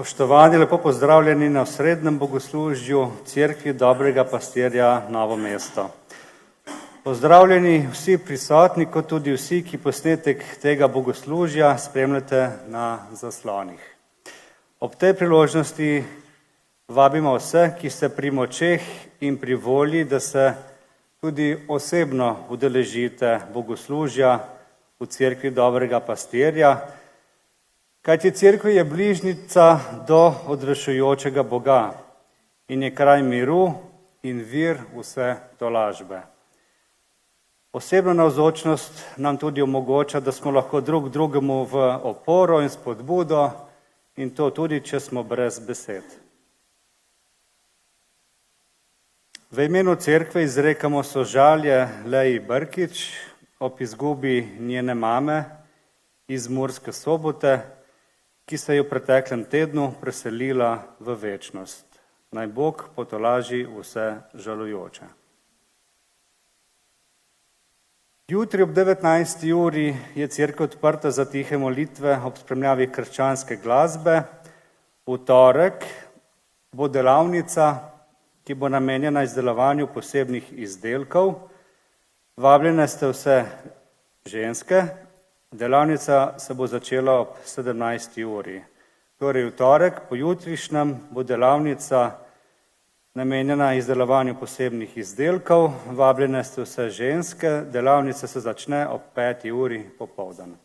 Spoštovani, lepo pozdravljeni na osrednjem bogoslužju Cerkvi Dobrega pastirja Novo mesto. Pozdravljeni vsi prisotni, kot tudi vsi, ki posnetek tega bogoslužja spremljate na zaslonih. Ob tej priložnosti vabimo vse, ki ste pri močeh in pri volji, da se tudi osebno udeležite bogoslužja v Cerkvi Dobrega pastirja, kajti cerkev je bližnjica do odrešujočega Boga in je kraj miru in vir vse tolažbe. Osebna navzočnost nam tudi omogoča, da smo lahko drug drugemu v oporo in spodbudo, in to tudi, če smo brez besed. V imenu cerkve izrekamo sožalje Leji Brkič ob izgubi njene mame iz Murske Sobote, ki se je v preteklem tednu preselila v večnost. Naj Bog potolaži vse žalujoče. Jutri ob 19. uri je cerkev odprta za tihe molitve ob spremljavi krščanske glasbe. V torek bo delavnica, ki bo namenjena izdelovanju posebnih izdelkov. Vabljene ste vse ženske. Delavnica se bo začela ob 17. uri. Torej v torek, pojutrišnjem, bo delavnica namenjena izdelovanju posebnih izdelkov. Vabljene ste vse ženske. Delavnica se začne ob 5. uri popoldan.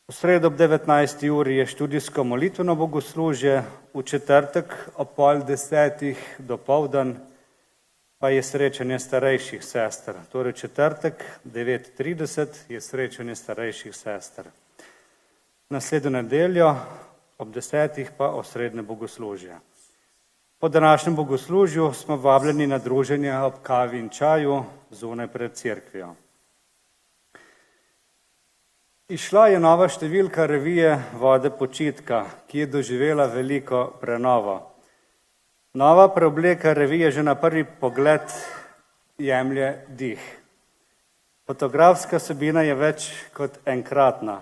V sredo ob 19. uri je študijsko molitveno bogoslužje, v četrtek ob 9:30 dopoldan pa je srečanje starejših sester. Torej četrtek 9:30 je srečanje starejših sester. Naslednjo nedeljo ob 10. pa osrednje bogoslužje. Po današnjem bogoslužju smo vabljeni na druženje ob kavi in čaju zunaj pred cerkvijo. Izšla je nova številka revije Vode počitka, ki je doživela veliko prenovo. Nova preobleka revije že na prvi pogled jemlje dih. Fotografska vsebina je več kot enkratna.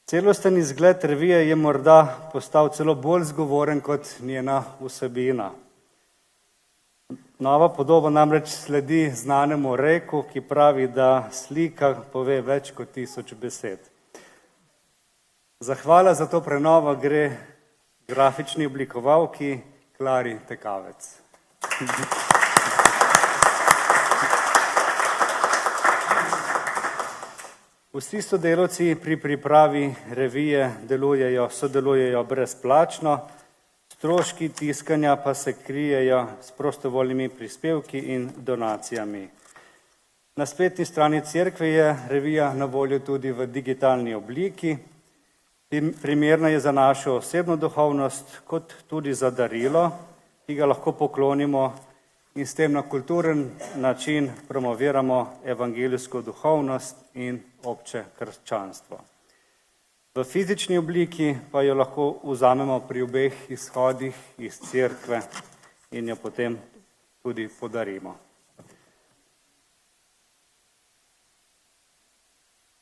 Celosten izgled revije je morda postal celo bolj zgovoren kot njena vsebina. Nova podoba namreč sledi znanemu reku, ki pravi, da slika pove več kot 1000 besed. Zahvala za to prenovo gre grafični oblikovalki Klari Tekavec. Vsi sodelavci pri pripravi revije sodelujejo brezplačno, stroški tiskanja pa se krijejo s prostovoljnimi prispevki in donacijami. Na spletni strani cerkve je revija na voljo tudi v digitalni obliki. Primerna je za našo osebno duhovnost, kot tudi za darilo, ki ga lahko poklonimo in s tem na kulturen način promoviramo evangelijsko duhovnost in obče krščanstvo. V fizični obliki pa jo lahko vzamemo pri obeh izhodih iz cerkve in jo potem tudi podarimo.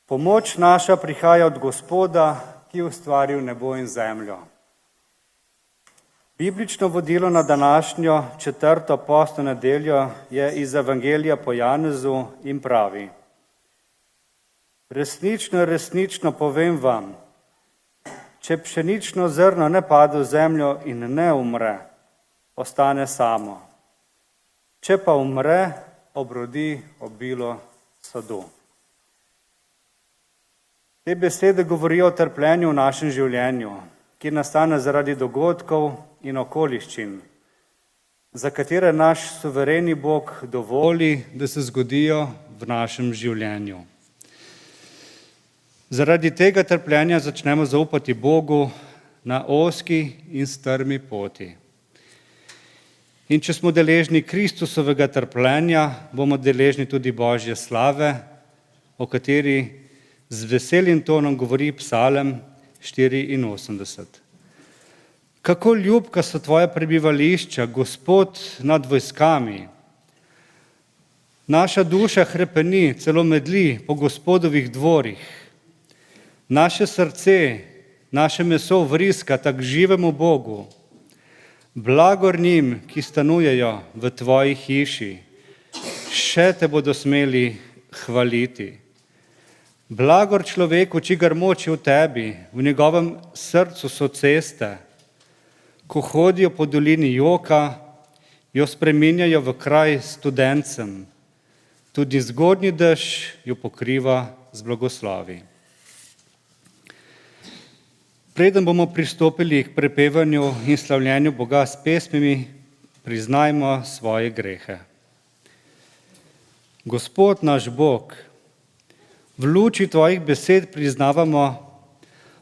Pomoč naša prihaja od Gospoda, ki je ustvaril nebo in zemljo. Biblično vodilo na današnjo 4. postno nedeljo je iz Evangelija po Janezu in pravi: Resnično, resnično povem vam, če pšenično zrno ne pade v zemljo in ne umre, ostane samo. Če pa umre, obrodi obilo sadu. Te besede govorijo o trpljenju v našem življenju, ki nastane zaradi dogodkov in okoliščin, za katere naš suvereni Bog dovoli, da se zgodijo v našem življenju. Zaradi tega trpljenja začnemo zaupati Bogu na ozki in strmi poti. In če smo deležni Kristusovega trpljenja, bomo deležni tudi Božje slave, o kateri z veselim tonom govori Psalem 84. Kako ljubka so tvoja prebivališča, Gospod nad vojskami. Naša duša hrepeni, celo medli po Gospodovih dvorih. Naše srce naše meso vriskata k živemu Bogu. Blagor njim, ki stanujejo v tvoji hiši, še te bodo smeli hvaliti. Blagor človeku, čigar moč je v tebi, v njegovem srcu so ceste. Ko hodijo po dolini joka, jo spreminjajo v kraj studencem. Tudi zgodnji dež jo pokriva z blagoslovi. Preden bomo pristopili k prepevanju in slavljenju Boga s pesmimi, priznajmo svoje grehe. Gospod naš Bog, v luči tvojih besed priznavamo,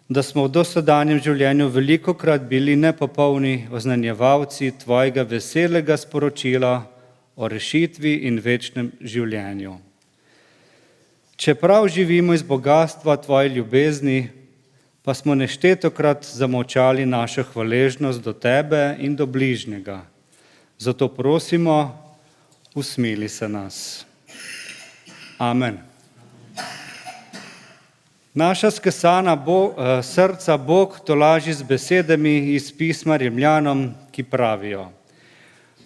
da smo v dosedanjem življenju velikokrat bili nepopolni oznanjevalci tvojega veselega sporočila o rešitvi in večnem življenju. Čeprav živimo iz bogatstva tvoje ljubezni, pa smo neštetokrat zamolčali našo hvaležnost do tebe in do bližnjega. Zato prosimo, usmili se nas. Amen. Naša skesana srca Bog tolaži z besedami iz pisma Rimljanom, ki pravijo: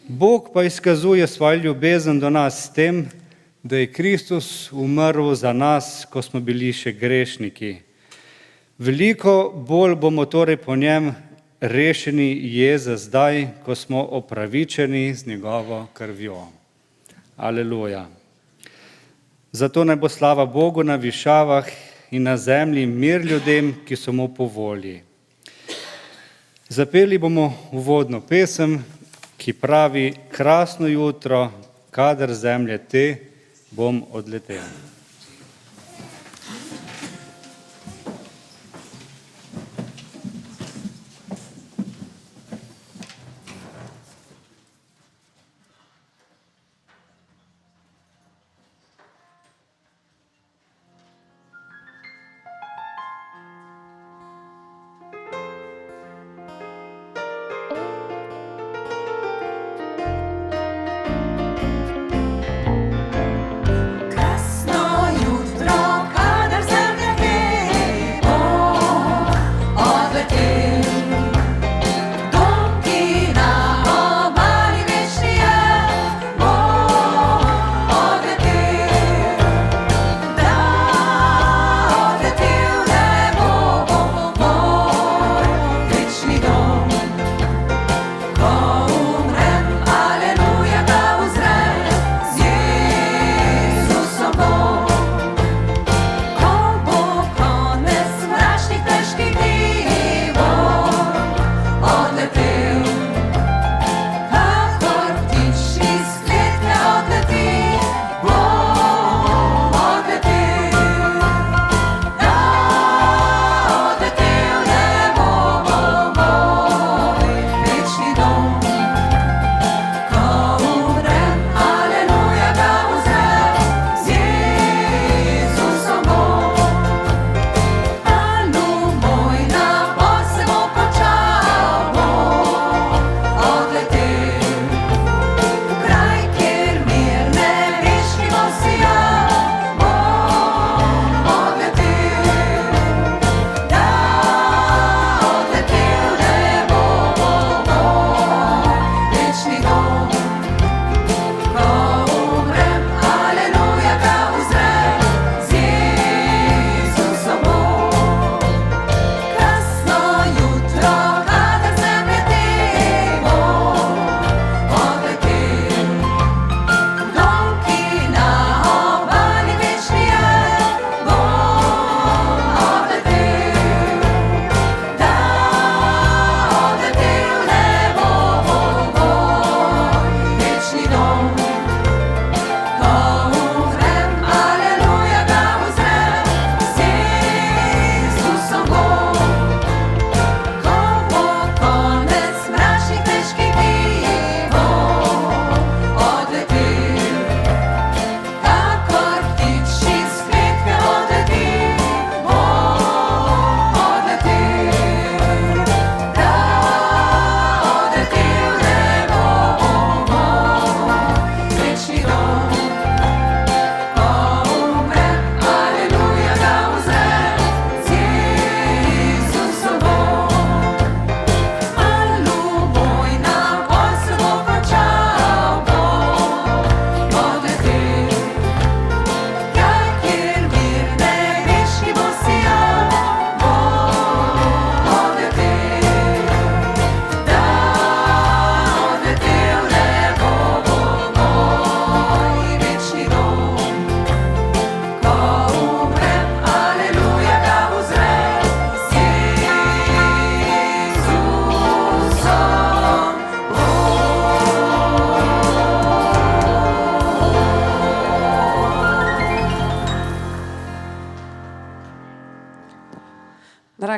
Bog pa izkazuje svojo ljubezen do nas s tem, da je Kristus umrl za nas, ko smo bili še grešniki. Veliko bolj bomo torej po njem rešeni jeze zdaj, ko smo opravičeni z njegovo krvjo. Aleluja. Zato naj bo slava Bogu na višavah in na zemlji mir ljudem, ki so mu po volji. Zapeli bomo uvodno pesem, ki pravi: Krasno jutro, kadar zemlje te, bom odletel. Krasno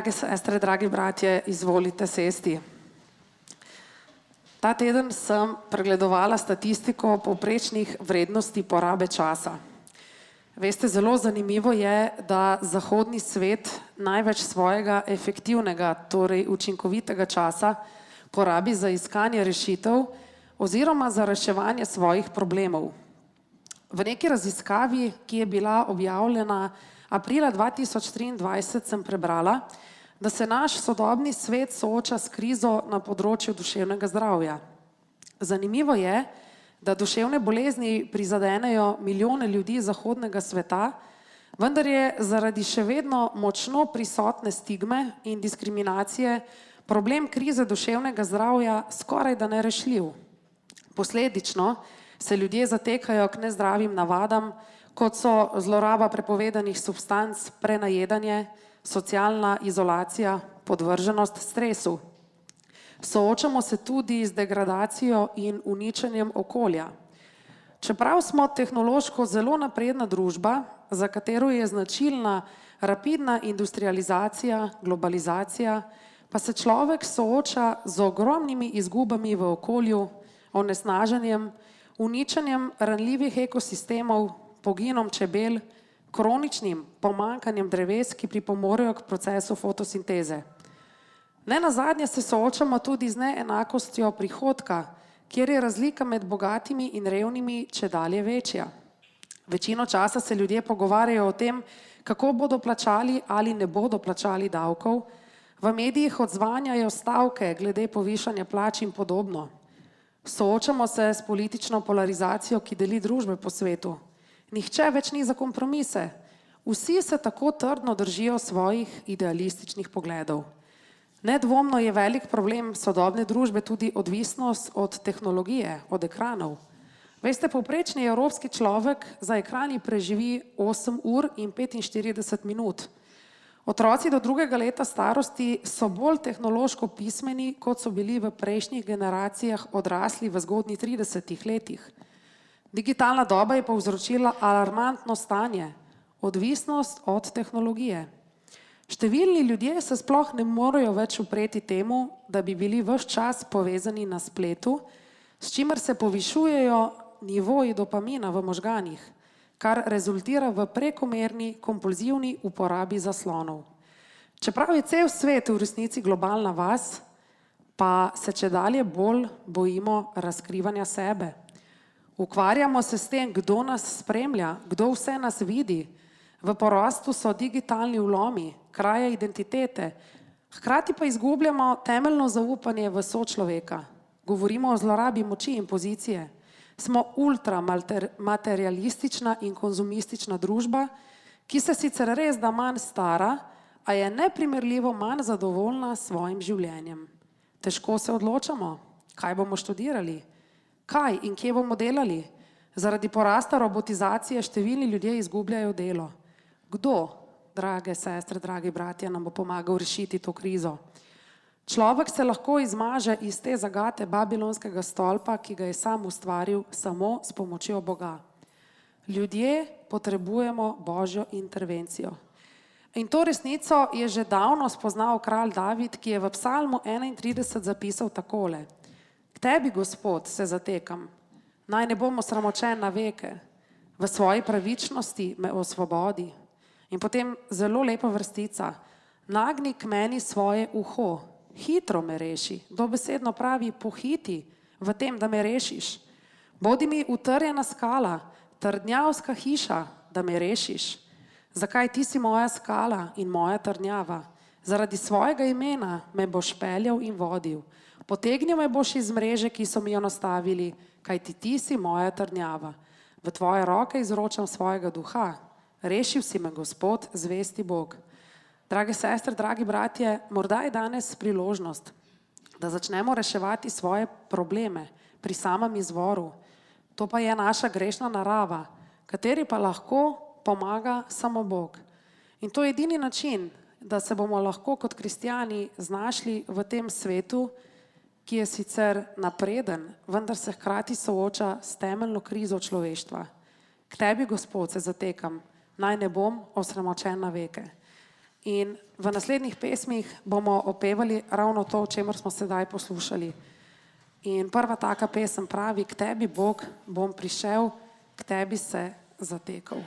Drage sestre, dragi bratje, izvolite sesti. Ta teden sem pregledovala statistiko povprečnih vrednosti porabe časa. Veste, zelo zanimivo je, da zahodni svet največ svojega efektivnega, torej učinkovitega časa porabi za iskanje rešitev oziroma za reševanje svojih problemov. V neki raziskavi, ki je bila objavljena aprila 2023, sem prebrala, da se naš sodobni svet sooča s krizo na področju duševnega zdravja. Zanimivo je, da duševne bolezni prizadenejo milijone ljudi zahodnega sveta, vendar je zaradi še vedno močno prisotne stigme in diskriminacije problem krize duševnega zdravja skoraj da nerešljiv. Posledično se ljudje zatekajo k nezdravim navadam, kot so zloraba prepovedanih substanc, prenajedanje, socialna izolacija, podvrženost stresu. Soočamo se tudi z degradacijo in uničenjem okolja. Čeprav smo tehnološko zelo napredna družba, za katero je značilna rapidna industrializacija, globalizacija, pa se človek sooča z ogromnimi izgubami v okolju, onesnaženjem, uničenjem ranljivih ekosistemov, poginom čebel, kroničnim pomanjkanjem dreves, ki pripomorejo k procesu fotosinteze. Nenazadnje se soočamo tudi z neenakostjo prihodka, kjer je razlika med bogatimi in revnimi čedalje večja. Večino časa se ljudje pogovarjajo o tem, kako bodo plačali ali ne bodo plačali davkov, v medijih odzvanjajo stavke glede povišanja plač in podobno. Soočamo se s politično polarizacijo, ki deli družbe po svetu. Nihče več ni za kompromise. Vsi se tako trdno držijo svojih idealističnih pogledov. Nedvomno je velik problem sodobne družbe tudi odvisnost od tehnologije, od ekranov. Veste, povprečni evropski človek za ekrani preživi 8 ur in 45 minut. Otroci do 2. leta starosti so bolj tehnološko pismeni, kot so bili v prejšnjih generacijah odrasli v zgodnjih 30 letih. Digitalna doba je povzročila alarmantno stanje, odvisnost od tehnologije. Številni ljudje se sploh ne morejo več upreti temu, da bi bili ves čas povezani na spletu, s čimer se povišujejo nivoji dopamina v možganih, kar rezultira v prekomerni, kompulzivni uporabi zaslonov. Čeprav je cel svet v resnici globalna vas, pa se čedalje bolj bojimo razkrivanja sebe. Ukvarjamo se s tem, kdo nas spremlja, kdo vse nas vidi. V porastu so digitalni vlomi, kraje identitete, hkrati pa izgubljamo temeljno zaupanje v sočloveka. Govorimo o zlorabi moči in pozicije. Smo ultramaterialistična in konzumistična družba, ki se sicer res da manj stara, a je neprimerljivo manj zadovoljna s svojim življenjem. Težko se odločamo, kaj bomo študirali, kaj in kje bomo delali. Zaradi porasta robotizacije številni ljudje izgubljajo delo. Kdo, drage sestre, dragi bratje, nam bo pomagal rešiti to krizo? Človek se lahko izmaže iz te zagate babilonskega stolpa, ki ga je sam ustvaril samo s pomočjo Boga. Ljudje potrebujemo Božjo intervencijo. In to resnico je že davno spoznal kralj David, ki je v Psalmu 31 zapisal takole: K tebi, Gospod, se zatekam, naj ne bom osramočen na veke, v svoji pravičnosti me osvobodi. In potem zelo lepa vrstica: nagni k meni svoje uho, hitro me reši. Dobesedno pravi, pohiti v tem, da me rešiš. Bodi mi utrjena skala, trdnjavska hiša, da me rešiš. Zakaj ti si moja skala in moja trdnjava? Zaradi svojega imena me boš peljal in vodil. Potegnil me boš iz mreže, ki so mi jo nastavili, kajti ti si moja trdnjava. V tvoje roke izročam svojega duha. Rešil si me, Gospod, zvesti Bog. Drage sestre, dragi bratje, morda je danes priložnost, da začnemo reševati svoje probleme pri samem izvoru. To pa je naša grešna narava, kateri pa lahko pomaga samo Bog. In to je edini način, da se bomo lahko kot kristjani znašli v tem svetu, ki je sicer napreden, vendar se hkrati sooča s temeljno krizo človeštva. K tebi, Gospod, se zatekam, naj ne bom osramočen na veke. In v naslednjih pesmih bomo opevali ravno to, o čemer smo sedaj poslušali. In prva taka pesem pravi: K tebi, Bog, bom prišel, k tebi se zatekal.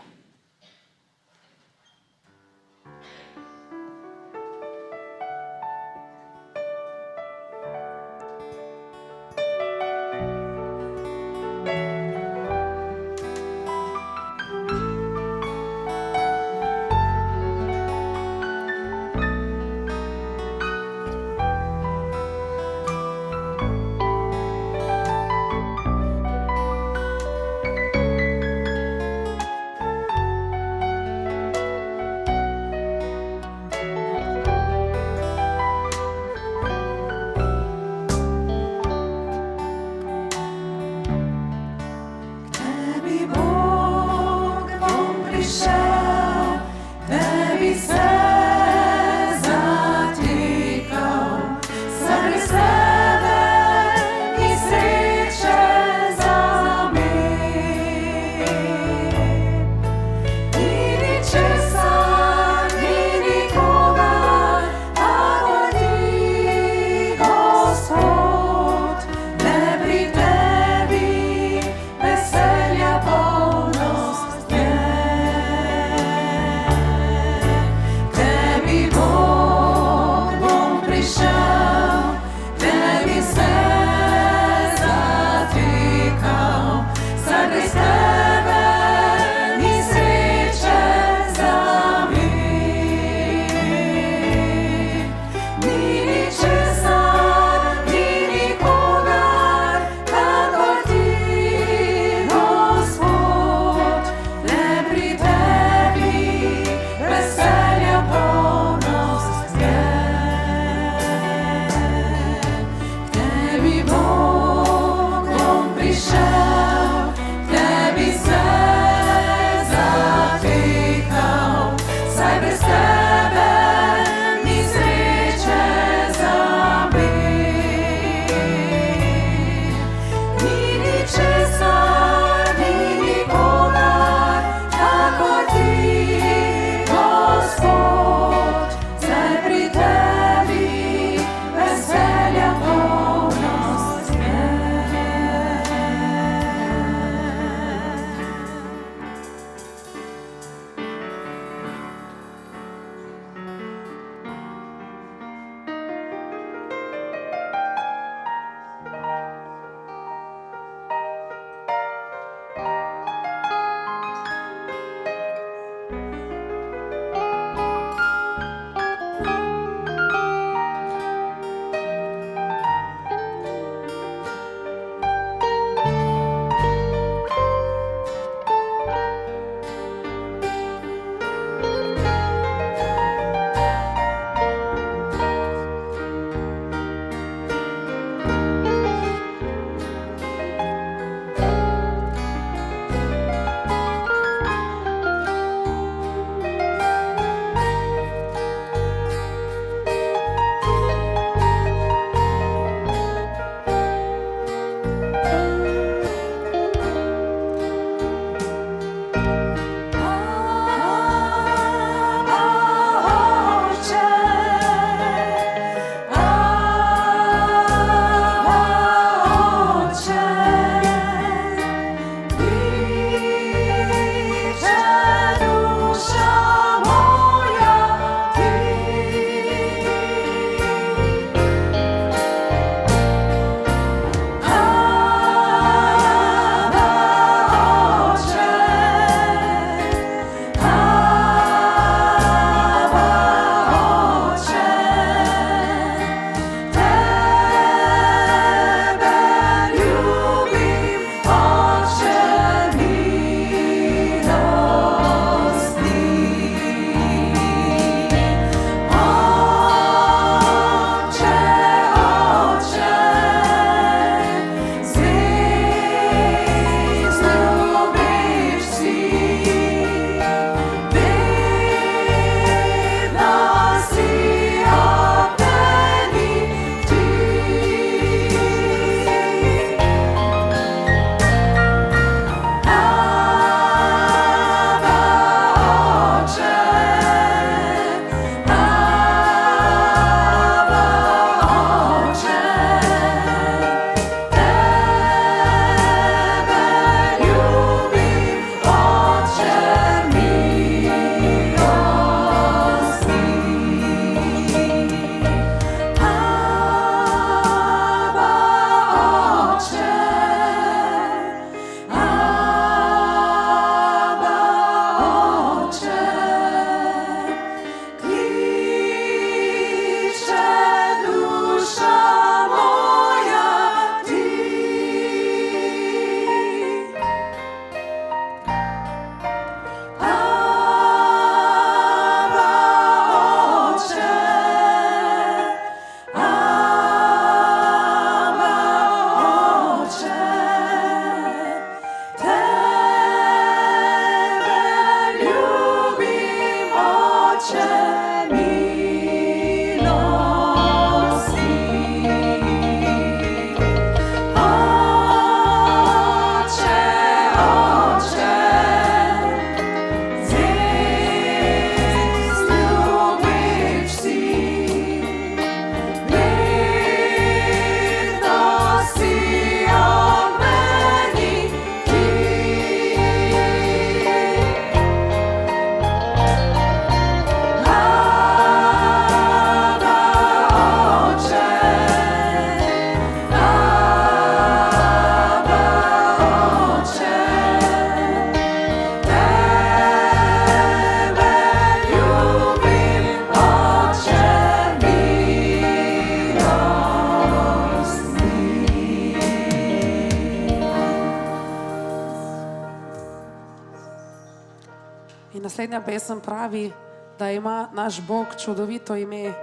naslednja pesem pravi, da ima naš Bog čudovito ime,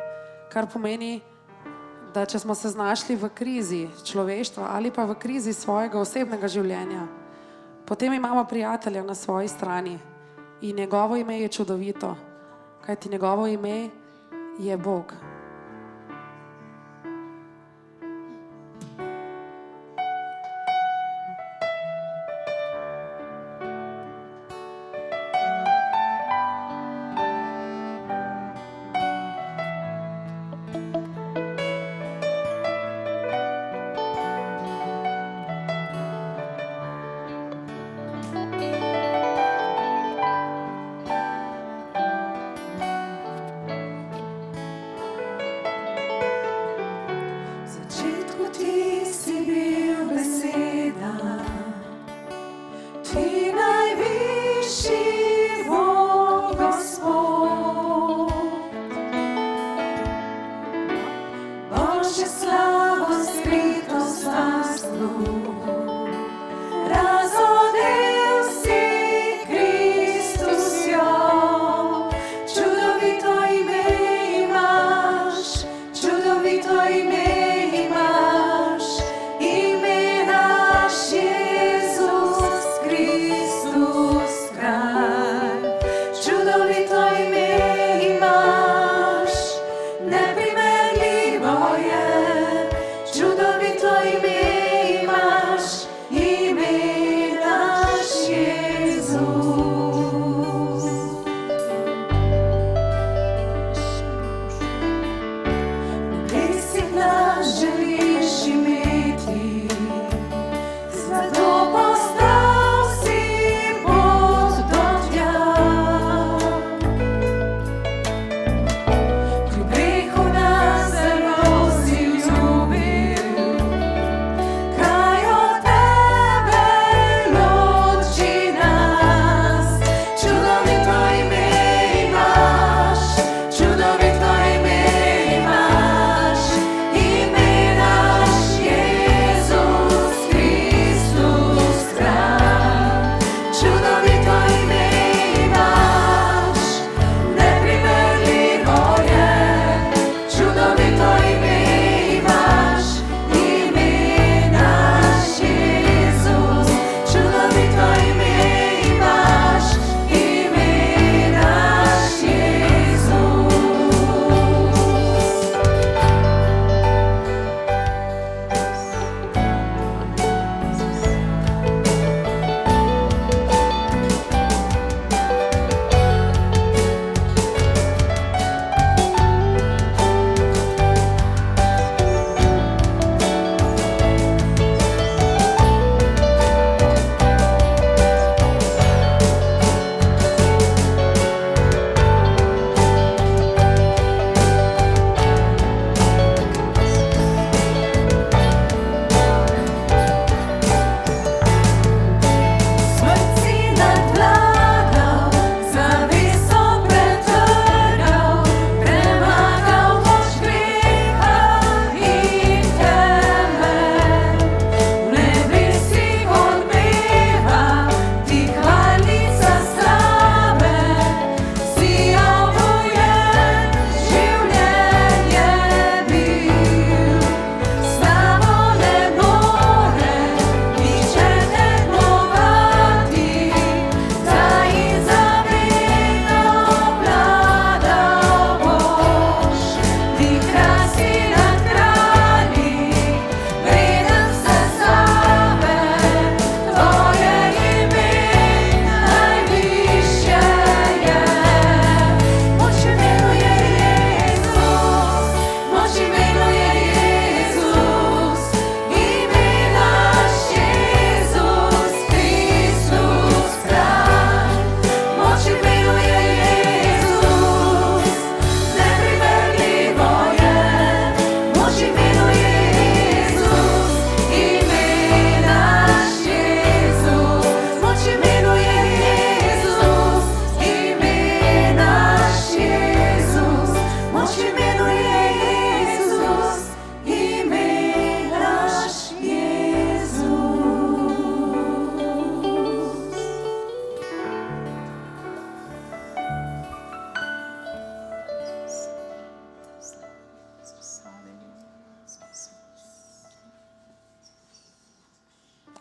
kar pomeni, da če smo se znašli v krizi človeštva ali pa v krizi svojega osebnega življenja, potem imamo prijatelja na svoji strani in njegovo ime je čudovito, kajti njegovo ime je Bog.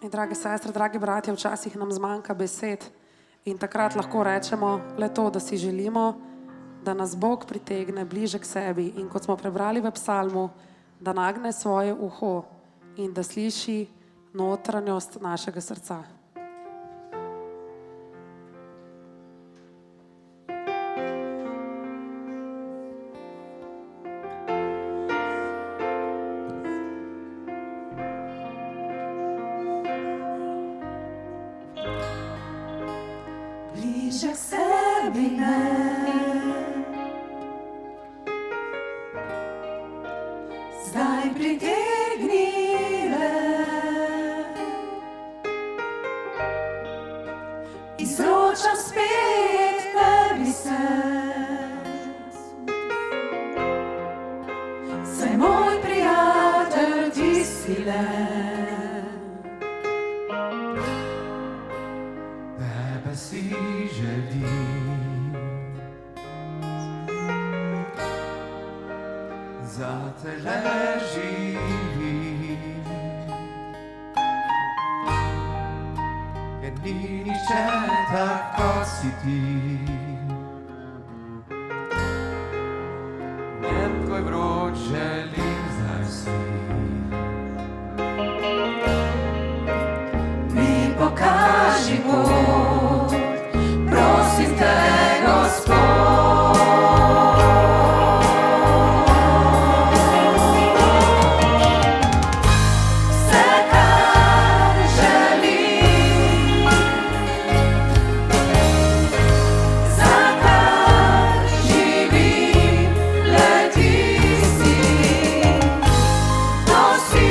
In drage sestre, dragi bratje, včasih nam zmanjka besed in takrat lahko rečemo le to, da si želimo, da nas Bog pritegne bliže k sebi in kot smo prebrali v psalmu, da nagne svoje uho in da sliši notranjost našega srca. Bliže k sebi me, zdaj pritegni me, izročam spet tebi se, saj moj prijatelj ti si le. Si želim, za tebe živim, ker ni nihče tako si ti. Njem tvoj vroč želim zdaj si. Mi pokaži pot, prosim te, Gospod. Vse, kar želim, za kar živim, le ti si, to si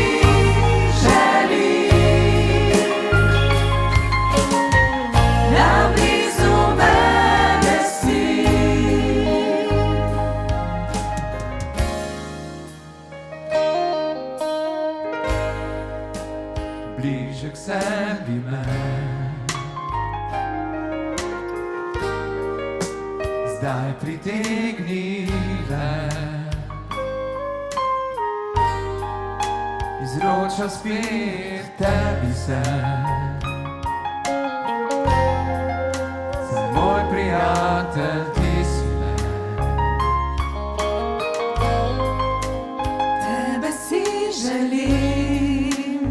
želim. Bliže k sebi me, zdaj pritegni me, izročam spet tebi se, saj moj prijatelj ti si le. Tebe si želim,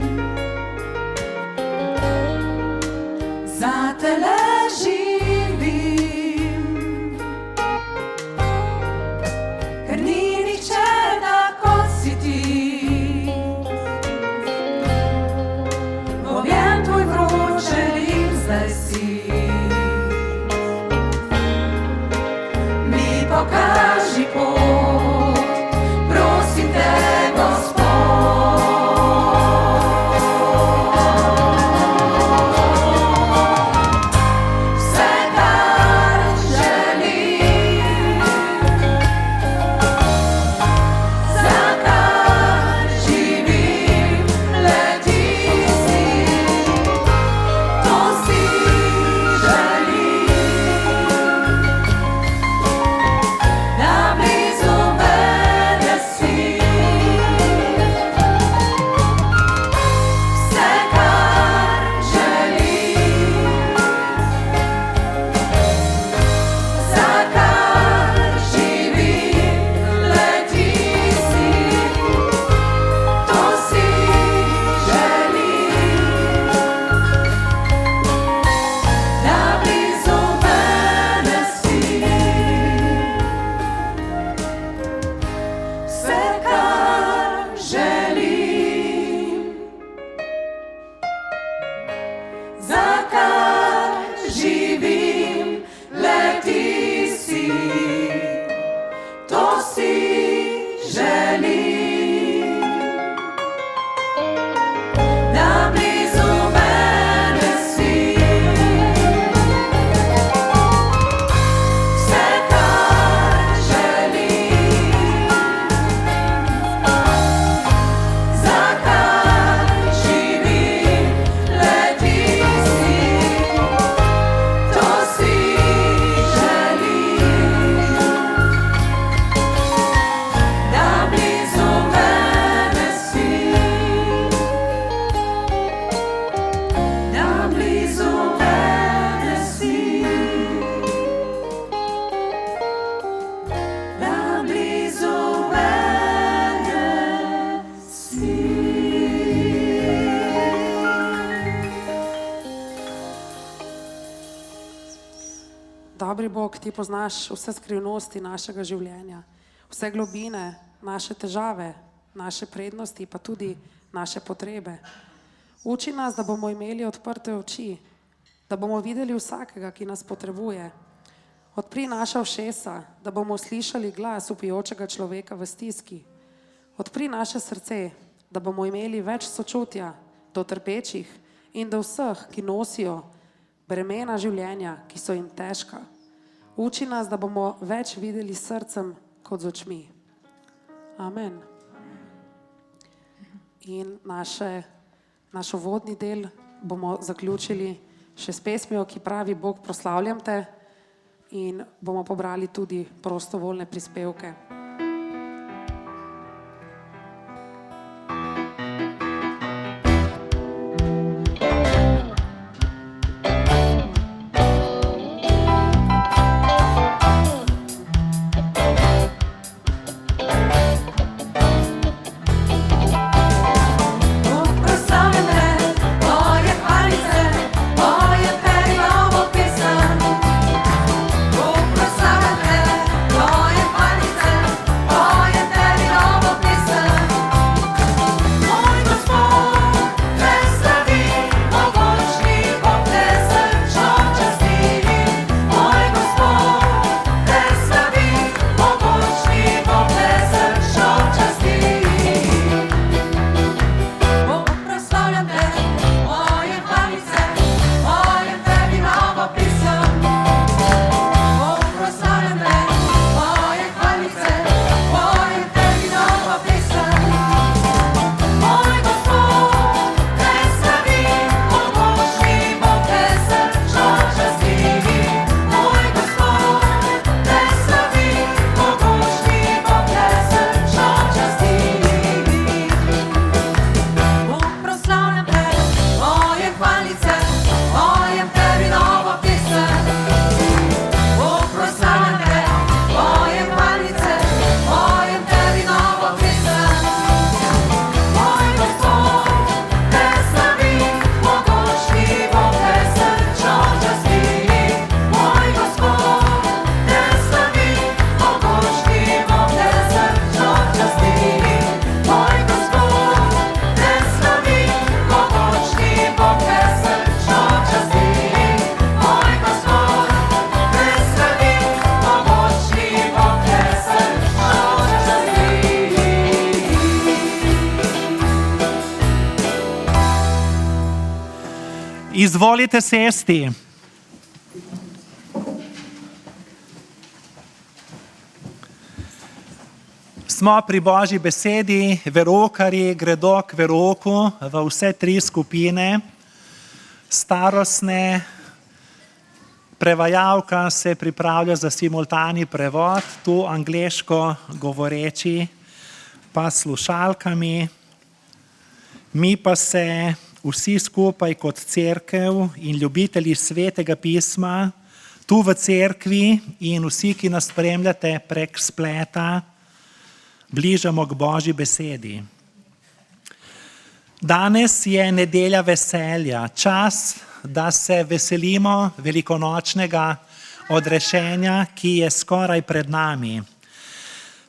za tele živim, ker ni nihče tako si ti. V objem tvoj vroč želim zdaj si. dobri Bog, ti poznaš vse skrivnosti našega življenja, vse globine, naše težave, naše prednosti, pa tudi naše potrebe. Uči nas, da bomo imeli odprte oči, da bomo videli vsakega, ki nas potrebuje. Odpri naša ušesa, da bomo slišali glas vpijočega človeka v stiski. Odpri naše srce, da bomo imeli več sočutja do trpečih in do vseh, ki nosijo bremena življenja, ki so jim težka. Uči nas, da bomo več videli s srcem kot z očmi. Amen. In naš uvodni del bomo zaključili še s pesmijo, ki pravi Bog, proslavljam te, in bomo pobrali tudi prostovoljne prispevke. Izvolite sesti. Smo pri Božji besedi, verokarji gredo k veroku v vse tri skupine. Starostne, prevajalka se pripravlja za simultani prevod, tu angleško govoreči, pa s slušalkami. Mi pa se vsi skupaj kot cerkev in ljubitelji svetega pisma, tu v cerkvi in vsi, ki nas spremljate prek spleta, bližamo k Božji besedi. Danes je nedelja veselja, čas, da se veselimo velikonočnega odrešenja, ki je skoraj pred nami.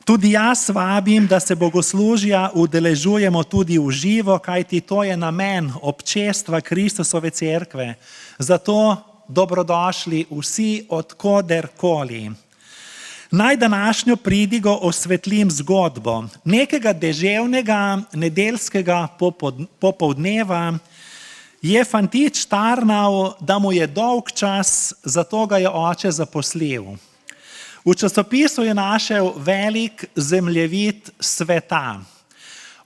Tudi jaz vabim, da se bogoslužja udeležujemo tudi v živo, kajti to je namen občestva Kristusove cerkve. Zato dobrodošli vsi odkoderkoli. Naj današnjo pridigo osvetlim zgodbo. Nekega deževnega nedeljskega popoldneva je fantič tarnal, da mu je dolg čas, zato ga je oče zaposlil. V časopisu je našel velik zemljevid sveta.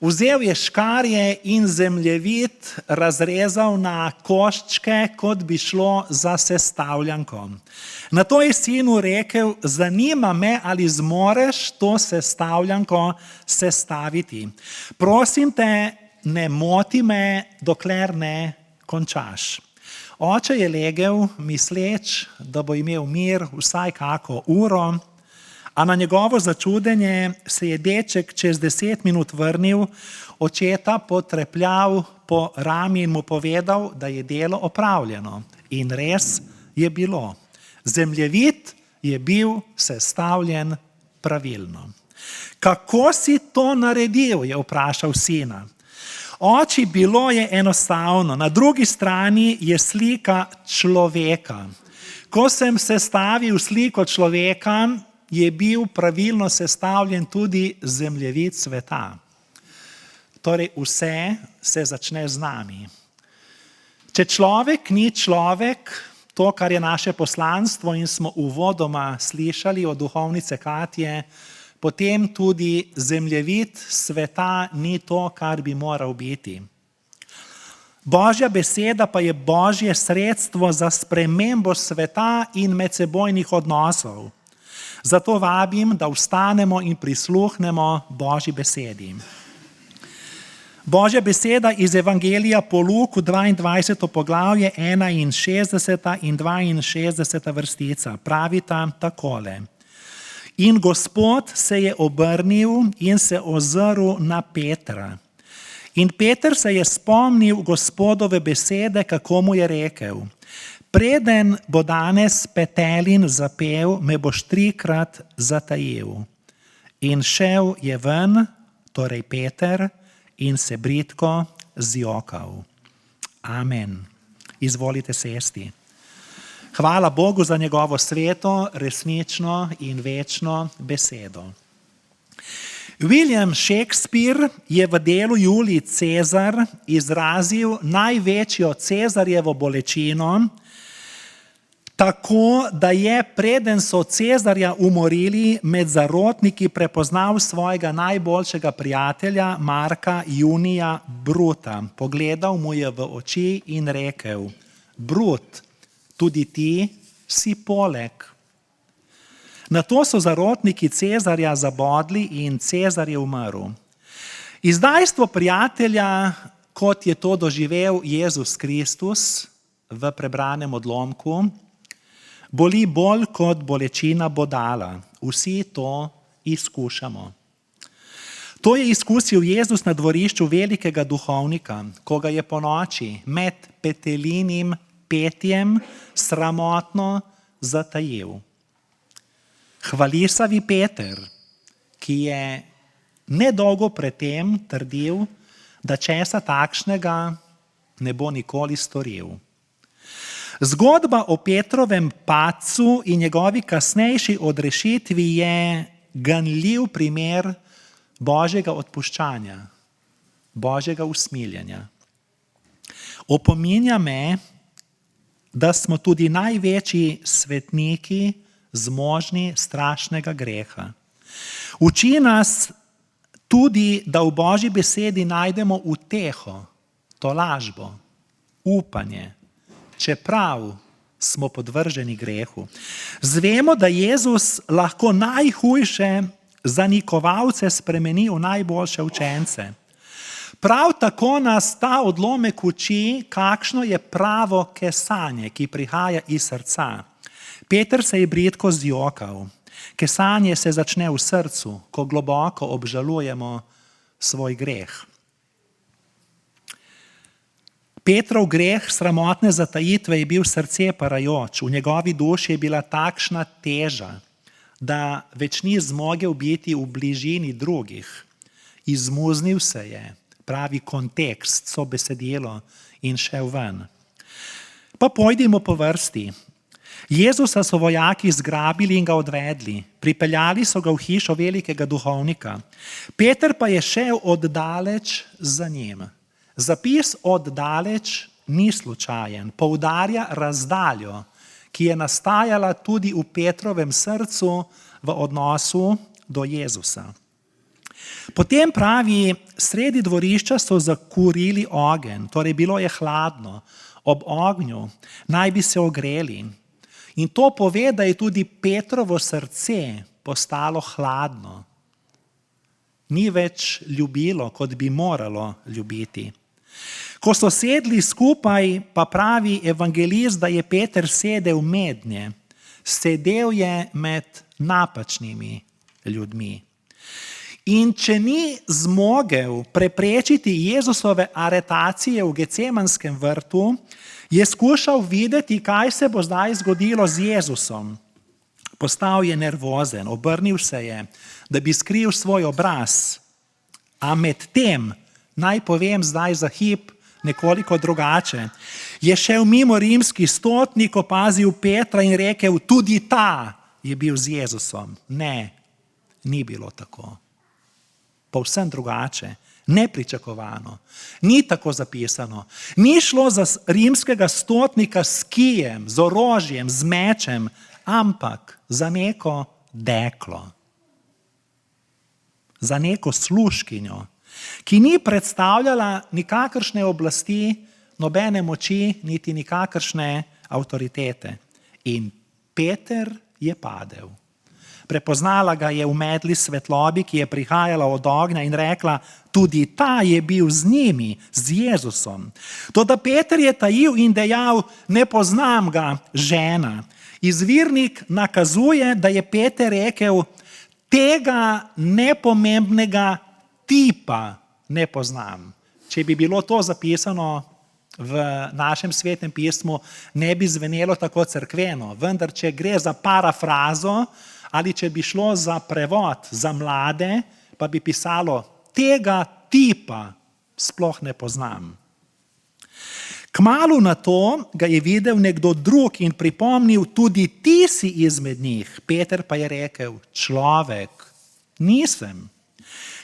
Vzel je škarje in zemljevid razrezal na koščke, kot bi šlo za sestavljanko. Nato je sinu rekel, zanima me, ali zmoreš to sestavljanko sestaviti. Prosim te, ne moti me, dokler ne končaš. Oče je legel, misleč, da bo imel mir vsaj kako uro, a na njegovo začudenje se je deček čez 10 minut vrnil, očeta potrepljal po rami in mu povedal, da je delo opravljeno. In res je bilo. Zemljevid je bil sestavljen pravilno. Kako si to naredil, je vprašal sina. Oči, bilo je enostavno, na drugi strani je slika človeka. Ko sem sestavil sliko človeka, je bil pravilno sestavljen tudi zemljevid sveta. Torej vse se začne z nami. Če človek ni človek, to, kar je naše poslanstvo in smo uvodoma slišali od duhovnice Katje, potem tudi zemljevid sveta ni to, kar bi moral biti. Božja beseda pa je Božje sredstvo za spremembo sveta in medsebojnih odnosov. Zato vabim, da vstanemo in prisluhnemo Božji besedi. Božja beseda iz Evangelija po Luku 22. poglavje 61. in 62. vrstica pravita takole. In Gospod se je obrnil in se ozrl na Petra. In Peter se je spomnil Gospodove besede, kako mu je rekel: preden bo danes petelin zapel, me boš 3-krat zatajil. In šel je ven, torej Peter, in se bridko zjokal. Amen. Izvolite sesti. Hvala Bogu za njegovo sveto, resnično in večno besedo. William Shakespeare je v delu Julij Cezar izrazil največjo Cezarjevo bolečino, tako da je, preden so Cezarja umorili, med zarotniki prepoznal svojega najboljšega prijatelja Marka Junija Bruta. Pogledal mu je v oči in rekel: Brut, tudi ti si poleg. Nato so zarotniki Cezarja zabodli in Cezar je umrl. Izdajstvo prijatelja, kot je to doživel Jezus Kristus v prebranem odlomku, boli bolj kot bolečina bodala. Vsi to izkušamo. To je izkusil Jezus na dvorišču velikega duhovnika, ko ga je ponoči med petelinim petjem sramotno zatajil. Hvalisavi Peter, ki je nedolgo predtem trdil, da česa takšnega ne bo nikoli storil. Zgodba o Petrovem padcu in njegovi kasnejši odrešitvi je ganljiv primer Božjega odpuščanja, Božjega usmiljenja. Opominja me, da smo tudi največji svetniki zmožni strašnega greha. Uči nas tudi, da v Božji besedi najdemo uteho, tolažbo, upanje, čeprav smo podvrženi grehu. Zvemo, da Jezus lahko najhujše zanikovalce spremeni v najboljše učence. Prav tako nas ta odlomek uči, kakšno je pravo kesanje, ki prihaja iz srca. Peter se je bridko zjokal. Kesanje se začne v srcu, ko globoko obžalujemo svoj greh. Petrov greh sramotne zatajitve je bil srce parajoč. V njegovi duši je bila takšna teža, da več ni zmogel biti v bližini drugih. Izmuznil se je, pravi kontekst, so besedilo, in šel ven. Pa pojdimo po vrsti. Jezusa so vojaki zgrabili in ga odvedli. Pripeljali so ga v hišo velikega duhovnika. Peter pa je šel oddaleč za njim. Zapis oddaleč ni slučajen, poudarja razdaljo, ki je nastajala tudi v Petrovem srcu v odnosu do Jezusa. Potem pravi, sredi dvorišča so zakurili ogenj, torej bilo je hladno, ob ognju naj bi se ogreli. In to pove, da je tudi Petrovo srce postalo hladno. Ni več ljubilo, kot bi moralo ljubiti. Ko so sedli skupaj, pa pravi evangelist, da je Peter sedel mednje. Sedel je med napačnimi ljudmi. In če ni zmogel preprečiti Jezusove aretacije v Gecemanskem vrtu, je skušal videti, kaj se bo zdaj zgodilo z Jezusom. Postal je nervozen, obrnil se je, da bi skril svoj obraz. A med tem, naj povem zdaj za hip nekoliko drugače, je šel mimo rimski stotnik, opazil Petra in rekel, tudi ta je bil z Jezusom. Ne, ni bilo tako. Povsem drugače, nepričakovano, ni tako zapisano. Ni šlo za rimskega stotnika s kijem, z orožjem, z mečem, ampak za neko deklo. Za neko služkinjo, ki ni predstavljala nikakršne oblasti, nobene moči, niti nikakršne avtoritete. In Peter je padel. Prepoznala ga je v medli svetlobi, ki je prihajala od ognja in rekla, tudi ta je bil z njimi, z Jezusom. Toda Peter je tajil in dejal, ne poznam ga, žena. Izvirnik nakazuje, da je Peter rekel, tega nepomembnega tipa ne poznam. Če bi bilo to zapisano v našem svetem pismu, ne bi zvenelo tako cerkveno. Vendar, če gre za parafrazo ali če bi šlo za prevod za mlade, pa bi pisalo, tega tipa sploh ne poznam. Kmalu na to ga je videl nekdo drug in pripomnil, tudi ti si izmed njih. Peter pa je rekel, človek, nisem.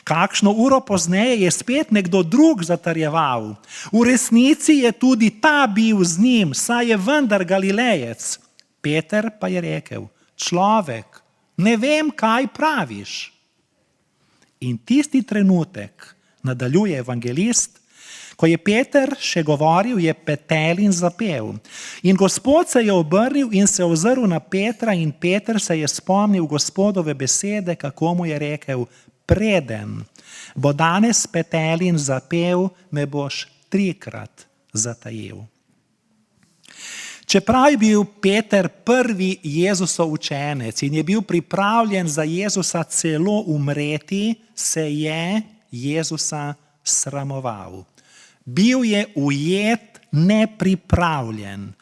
Kakšno uro pozneje je spet nekdo drug zatrjeval. V resnici je tudi ta bil z njim, saj je vendar Galilejec. Peter pa je rekel, človek, ne vem, kaj praviš. In tisti trenutek, nadaljuje evangelist, ko je Peter še govoril, je petelin zapel. In Gospod se je obrnil in se ozrl na Petra in Peter se je spomnil Gospodove besede, kako mu je rekel, preden bo danes petelin zapel, me boš 3-krat zatajil. Čeprav je bil Peter prvi Jezusov učenec in je bil pripravljen za Jezusa celo umreti, se je Jezusa sramoval. Bil je ujet, nepripravljen.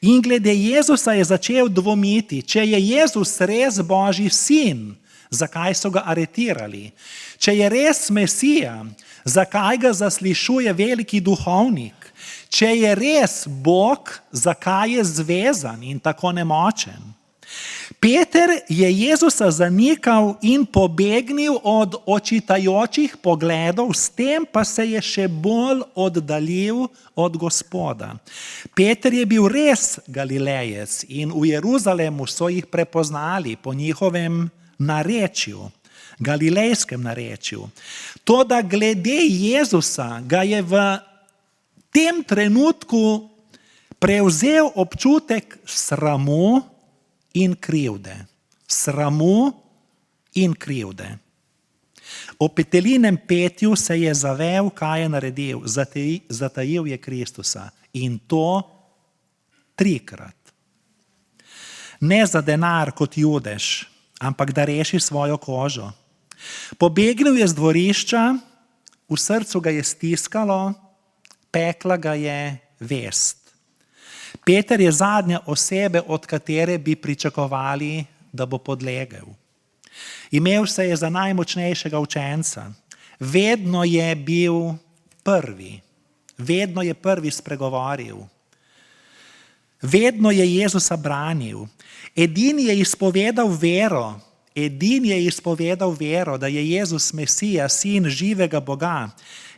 In glede Jezusa je začel dvomiti, če je Jezus res Božji sin, zakaj so ga aretirali. Če je res Mesija, zakaj ga zaslišuje veliki duhovnik. Če je res Bog, zakaj je zvezan in tako nemočen. Peter je Jezusa zanikal in pobegnil od očitajočih pogledov, s tem pa se je še bolj oddaljil od Gospoda. Peter je bil res Galilejec in v Jeruzalemu so jih prepoznali po njihovem narečju, galilejskem narečju. Toda glede Jezusa ga je v tem trenutku prevzel občutek sramu in krivde. Sramu in krivde. O petelinem petju se je zavel, kaj je naredil. Zatajil je Kristusa. In to 3-krat. Ne za denar kot Judež, ampak da reši svojo kožo. Pobegnil je z dvorišča, v srcu ga je stiskalo, pekla ga je vest. Peter je zadnja oseba, od katere bi pričakovali, da bo podlegel. Imel se je za najmočnejšega učenca. Vedno je bil prvi. Vedno je prvi spregovoril. Vedno je Jezusa branil. Edini je izpovedal vero, da je Jezus Mesija, sin živega Boga.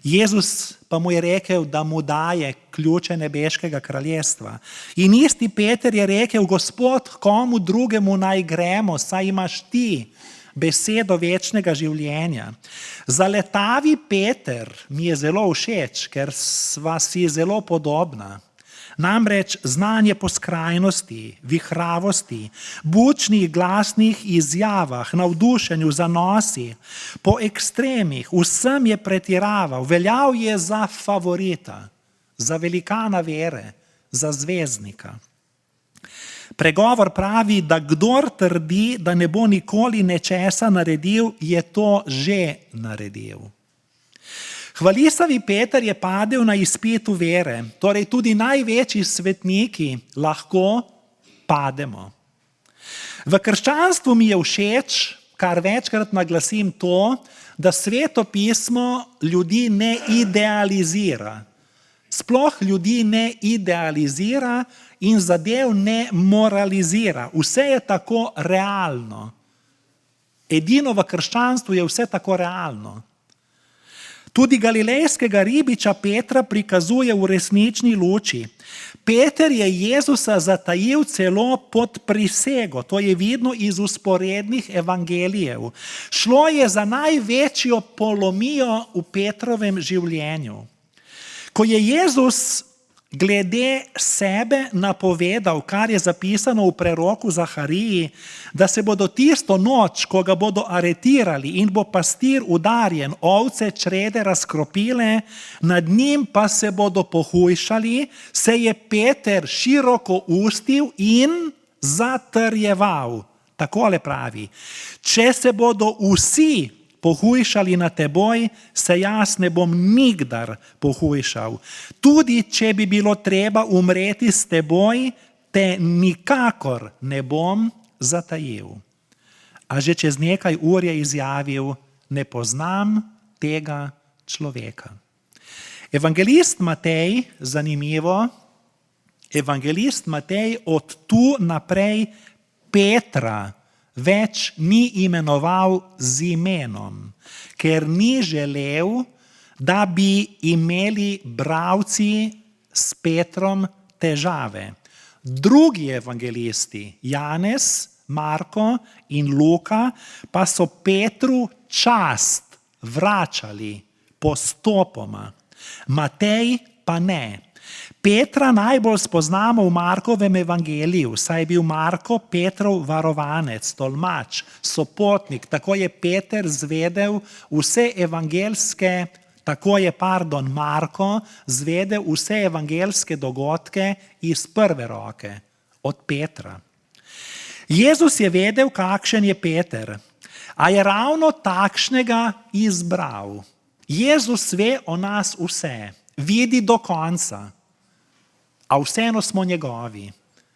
Jezus pa mu je rekel, da mu daje ključe nebeškega kraljestva. In isti Peter je rekel, Gospod, komu drugemu naj gremo, saj imaš ti besedo večnega življenja. Zaletavi Peter mi je zelo všeč, ker sva si zelo podobna. Namreč znanje po skrajnosti, vihravosti, bučnih glasnih izjavah, navdušenju, zanosi, po ekstremih, vsem je pretiraval, veljal je za favorita, za velikana vere, za zvezdnika. Pregovor pravi, da kdor trdi, da ne bo nikoli nečesa naredil, je to že naredil. Hvalisavi Peter je padel na izpitu vere, torej tudi največji svetniki lahko pademo. V krščanstvu mi je všeč, kar večkrat naglasim to, da Sveto pismo ljudi ne idealizira. Sploh ljudi ne idealizira in zadev ne moralizira. Vse je tako realno. Edino v krščanstvu je vse tako realno. Tudi galilejskega ribiča Petra prikazuje v resnični luči. Peter je Jezusa zatajil celo pod prisego, to je vidno iz usporednih evangelijev. Šlo je za največjo polomijo v Petrovem življenju. Ko je Jezus glede sebe napovedal, kar je zapisano v preroku Zahariji, da se bodo tisto noč, ko ga bodo aretirali in bo pastir udarjen, ovce črede razkropile, nad njim pa se bodo pohujšali, se je Peter široko ustil in zatrjeval. Takole pravi: če se bodo vsi pohujšali na teboj, se jaz ne bom nikdar pohujšal. Tudi če bi bilo treba umreti s teboj, te nikakor ne bom zatajil. A že čez nekaj ur je izjavil: ne poznam tega človeka. Evangelist Matej, zanimivo, evangelist Matej od tu naprej Petra več ni imenoval z imenom, ker ni želel, da bi imeli bralci s Petrom težave. Drugi evangelisti, Janez, Marko in Luka, pa so Petru čast vračali postopoma. Matej pa ne. Petra najbolj spoznamo v Markovem evangeliju, saj je bil Marko Petrov varovanec, tolmač, sopotnik. Tako je Peter zvedel vse evangelske, Marko zvedel vse evangelske dogodke iz prve roke, od Petra. Jezus je vedel, kakšen je Peter, a je ravno takšnega izbral. Jezus ve o nas vse, vidi do konca. A vseeno smo njegovi.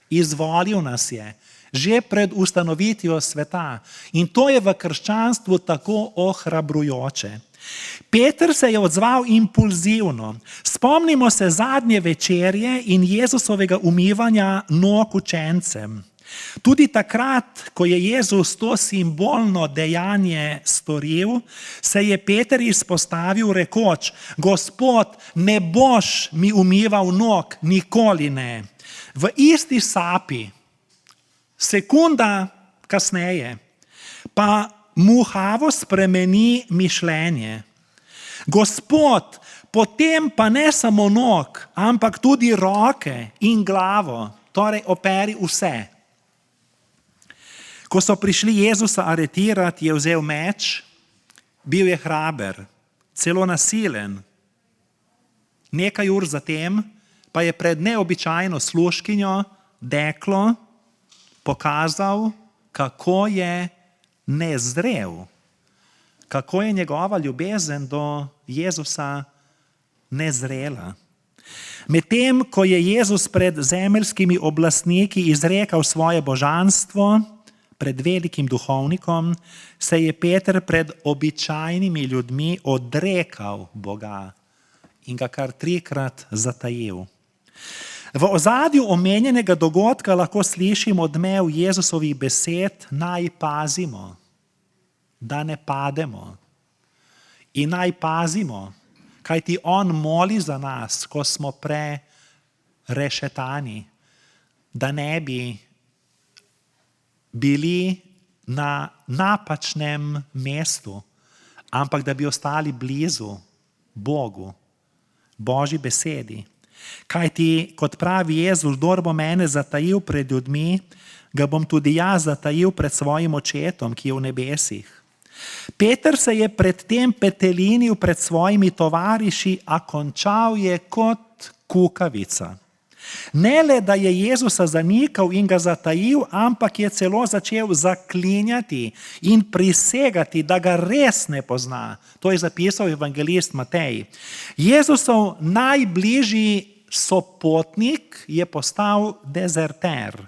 Izvolil nas je že pred ustanovitvijo sveta. In to je v krščanstvu tako ohrabrujoče. Peter se je odzval impulzivno. Spomnimo se zadnje večerje in Jezusovega umivanja nog učencem. Tudi takrat, ko je Jezus to simbolno dejanje storil, se je Peter izpostavil rekoč: Gospod, ne boš mi umival nog, nikoli ne. V isti sapi, sekunda kasneje, pa muhavo spremeni mišljenje. Gospod, potem pa ne samo nog, ampak tudi roke in glavo, torej operi vse. Ko so prišli Jezusa aretirati, je vzel meč, bil je hraber, celo nasilen. Nekaj ur zatem pa je pred neobičajno služkinjo, deklo, pokazal, kako je nezrel, kako je njegova ljubezen do Jezusa nezrela. Medtem, ko je Jezus pred zemeljskimi oblastniki izrekal svoje božanstvo, pred velikim duhovnikom, se je Peter pred običajnimi ljudmi odrekal Boga in ga kar 3-krat zatajil. V ozadju omenjenega dogodka lahko slišimo odmev Jezusovih besed: naj pazimo, da ne pademo. In naj pazimo, kajti on moli za nas, ko smo prerešetani, da ne bi bili na napačnem mestu, ampak da bi ostali blizu Bogu, Božji besedi. Kajti, kot pravi Jezus, kdor bo mene zatajil pred ljudmi, ga bom tudi jaz zatajil pred svojim očetom, ki je v nebesih. Peter se je pred tem petelinil pred svojimi tovariši, a končal je kot kukavica. Ne le, da je Jezusa zanikal in ga zatajil, ampak je celo začel zaklinjati in prisegati, da ga res ne pozna. To je zapisal evangelist Matej. Jezusov najbližji sopotnik je postal dezerter.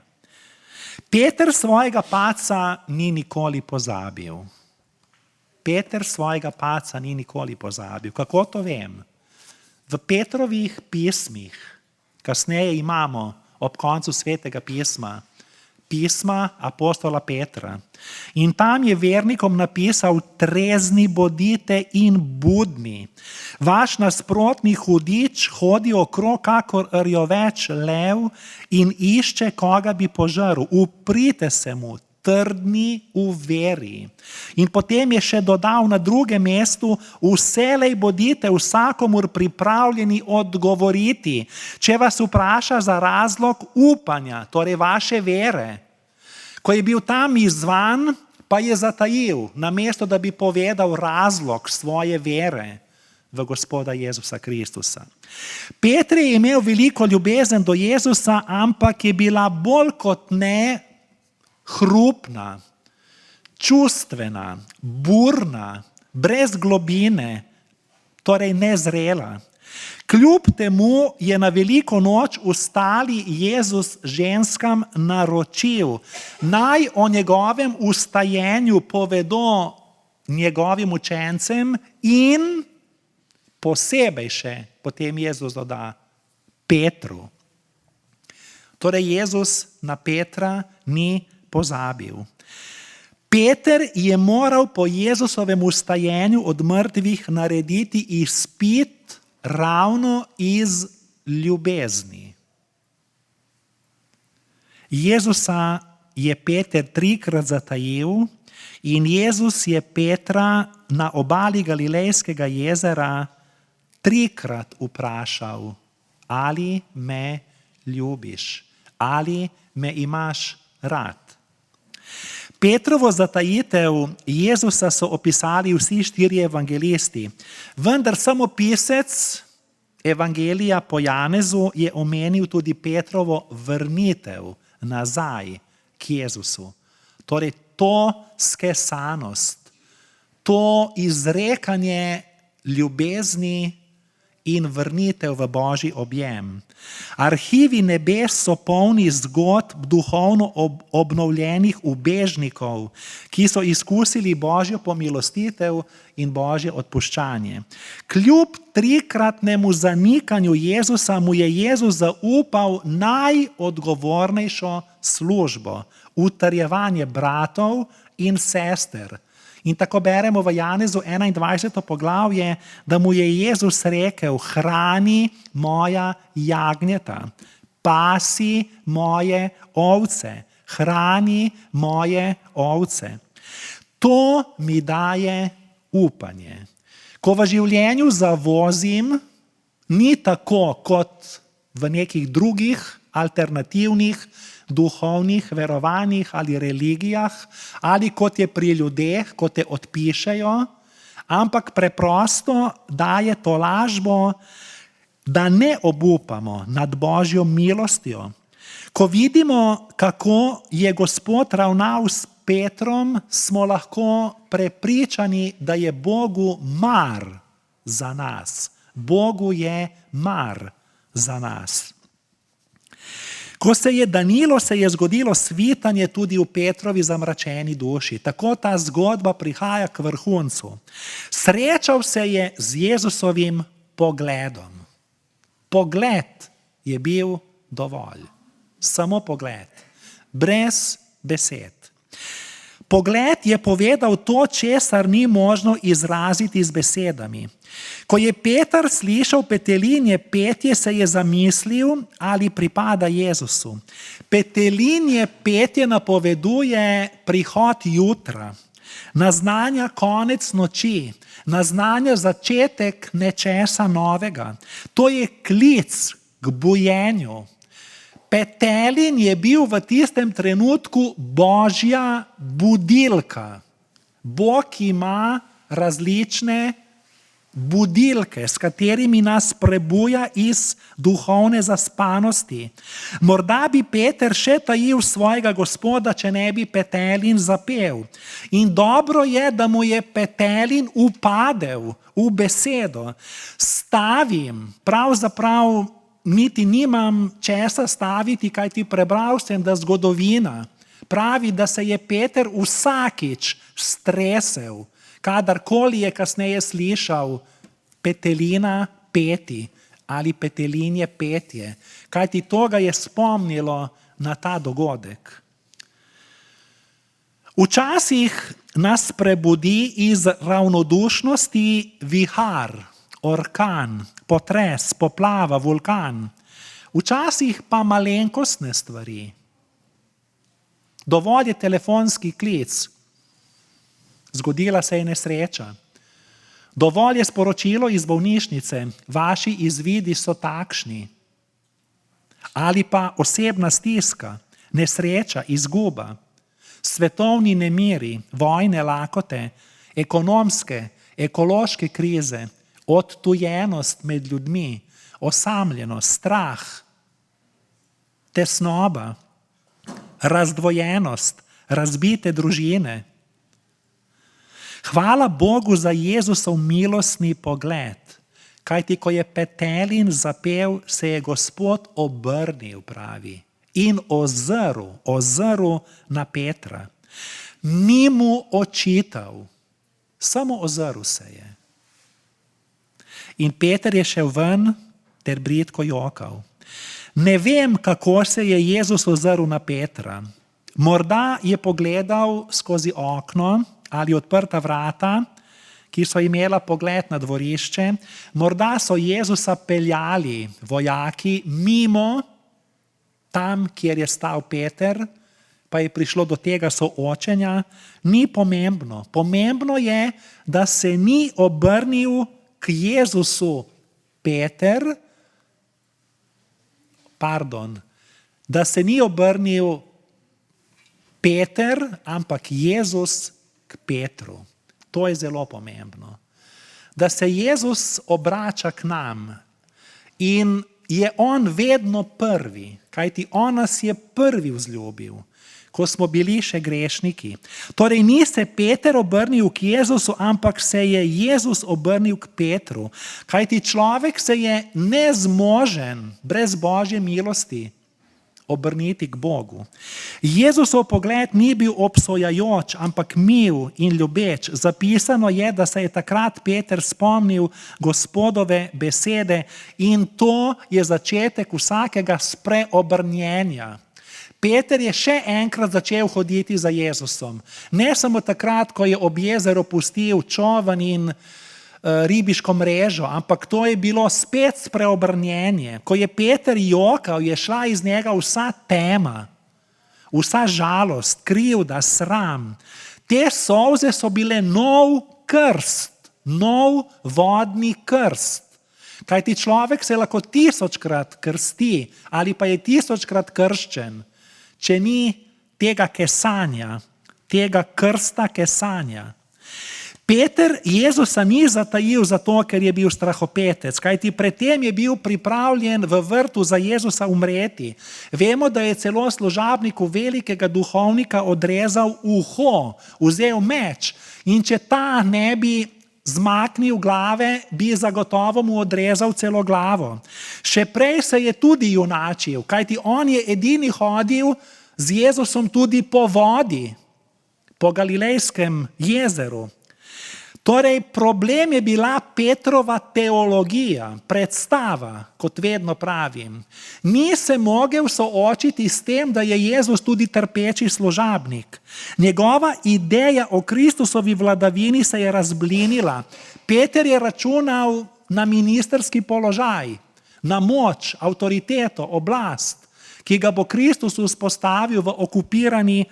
Peter svojega padca ni nikoli pozabil. Peter svojega padca ni nikoli pozabil. Kako to vem? V Petrovih pismih, kasneje imamo ob koncu Svetega pisma, pisma apostola Petra. In tam je vernikom napisal: trezni bodite in budni. Vaš nasprotni hudič hodi okrog kakor rjoveč lev in išče, koga bi požrl. Uprite se mu, trdni v veri. In potem je še dodal na drugem mestu: vselej bodite vsakomur pripravljeni odgovoriti, če vas vpraša za razlog upanja, torej vaše vere. Ko je bil tam izzvan, pa je zatajil, namesto da bi povedal razlog svoje vere v Gospoda Jezusa Kristusa. Peter je imel veliko ljubezen do Jezusa, ampak je bila bolj kot ne hrupna, čustvena, burna, brez globine, torej nezrela. Kljub temu je na veliko noč vstali Jezus ženskam naročil, naj o njegovem vstajenju povedo njegovim učencem in posebej še, potem Jezus doda, Petru. Torej Jezus na Petra ni pozabil. Peter je moral po Jezusovem vstajenju od mrtvih narediti izpit ravno iz ljubezni. Jezusa je Peter 3-krat zatajil in Jezus je Petra na obali Galilejskega jezera 3-krat vprašal: ali me ljubiš, ali me imaš rad. Petrovo zatajitev Jezusa so opisali vsi 4 evangelisti, vendar samo pisec evangelija po Janezu je omenil tudi Petrovo vrnitev nazaj k Jezusu. Torej to skesanost, to izrekanje ljubezni in vrnitev v Božji objem. Arhivi nebes so polni zgodb duhovno obnovljenih ubežnikov, ki so izkusili Božjo pomilostitev in Božje odpuščanje. Kljub 3-kratnemu zanikanju Jezusa mu je Jezus zaupal najodgovornejšo službo, utrjevanje bratov in sester. In tako beremo v Janezu 21. poglavje, da mu je Jezus rekel: hrani moja jagnjeta, pasi moje ovce, hrani moje ovce. To mi daje upanje. Ko v življenju zavozim, ni tako kot v nekih drugih alternativnih duhovnih verovanjih ali religijah, ali kot je pri ljudeh, ko te odpišejo, ampak preprosto daje tolažbo, da ne obupamo nad Božjo milostjo. Ko vidimo, kako je Gospod ravnal s Petrom, smo lahko prepričani, da je Bogu mar za nas. Bogu je mar za nas. Ko se je danilo, se je zgodilo svitanje tudi v Petrovi zamračeni duši. Tako ta zgodba prihaja k vrhuncu. Srečal se je z Jezusovim pogledom. Pogled je bil dovolj. Samo pogled. Brez besed. Pogled je povedal to, česar ni možno izraziti z besedami. Ko je Peter slišal petelinje petje, se je zamislil, ali pripada Jezusu. Petelinje petje napoveduje prihod jutra, naznanja konec noči, naznanja začetek nečesa novega. To je klic k bujenju. Petelin je bil v tistem trenutku Božja budilka. Bog ima različne budilke, s katerimi nas prebuja iz duhovne zaspanosti. Morda bi Peter še tajil svojega Gospoda, če ne bi petelin zapel. In dobro je, da mu je petelin upadel v besedo. Stavim, pravzaprav niti nimam česa staviti, kaj ti prebral sem, da zgodovina Pravi, da se je Peter vsakič stresel, kadarkoli je kasneje slišal petelina peti ali petelinje petje, kajti to ga je spomnilo na ta dogodek. Včasih nas prebudi iz ravnodušnosti vihar, orkan, potres, poplava, vulkan. Včasih pa malenkostne stvari. Dovolj je telefonski klic, zgodila se je nesreča. Dovolj je sporočilo iz bolnišnice, vaši izvidi so takšni. Ali pa osebna stiska, nesreča, izguba, svetovni nemiri, vojne, lakote, ekonomske, ekološke krize, odtujenost med ljudmi, osamljenost, strah, tesnoba, razdvojenost, razbite družine. Hvala Bogu za Jezusov milostni pogled, kajti ko je petelin zapel, se je Gospod obrnil, pravi, in ozrl na Petra. Ni mu očital, samo ozrl se je. In Peter je šel ven ter bridko jokal. Ne vem, kako se je Jezus ozrl na Petra. Morda je pogledal skozi okno ali odprta vrata, ki so imela pogled na dvorišče. Morda so Jezusa peljali vojaki mimo tam, kjer je stal Peter, pa je prišlo do tega soočenja. Ni pomembno. Pomembno je, da se ni obrnil k Jezusu Peter, da se ni obrnil Peter, ampak Jezus k Petru. To je zelo pomembno. Da se Jezus obrača k nam in je on vedno prvi, kajti on nas je prvi vzljubil, ko smo bili še grešniki. Torej ni se Peter obrnil k Jezusu, ampak se je Jezus obrnil k Petru, kajti človek se je nezmožen brez Božje milosti obrniti k Bogu. Jezusov pogled ni bil obsojajoč, ampak mil in ljubeč. Zapisano je, da se je takrat Peter spomnil Gospodove besede in to je začetek vsakega spreobrnjenja. Peter je še enkrat začel hoditi za Jezusom. Ne samo takrat, ko je ob jezeru pustil čoln in ribiško mrežo, ampak to je bilo spet spreobrnjenje. Ko je Peter jokal, je šla iz njega vsa tema, vsa žalost, krivda, sram. Te solze so bile nov krst, nov vodni krst. Kajti človek se lahko 1000-krat krsti ali pa je 1000-krat krščen, če ni tega kesanja, tega krsta kesanja. Peter Jezusa ni zatajil zato, ker je bil strahopetec, kajti predtem je bil pripravljen v vrtu za Jezusa umreti. Vemo, da je celo služabniku velikega duhovnika odrezal uho, vzel meč in če ta ne bi zmaknil glave, bi zagotovo mu odrezal celo glavo. Še prej se je tudi junačil, kajti on je edini hodil z Jezusom tudi po vodi, po Galilejskem jezeru. Torej, problem je bila Petrova teologija, predstava, kot vedno pravim. Ni se mogel soočiti s tem, da je Jezus tudi trpeči služabnik. Njegova ideja o Kristusovi vladavini se je razblinila. Peter je računal na ministrski položaj, na moč, avtoriteto, oblast, ki ga bo Kristus vzpostavil v okupirani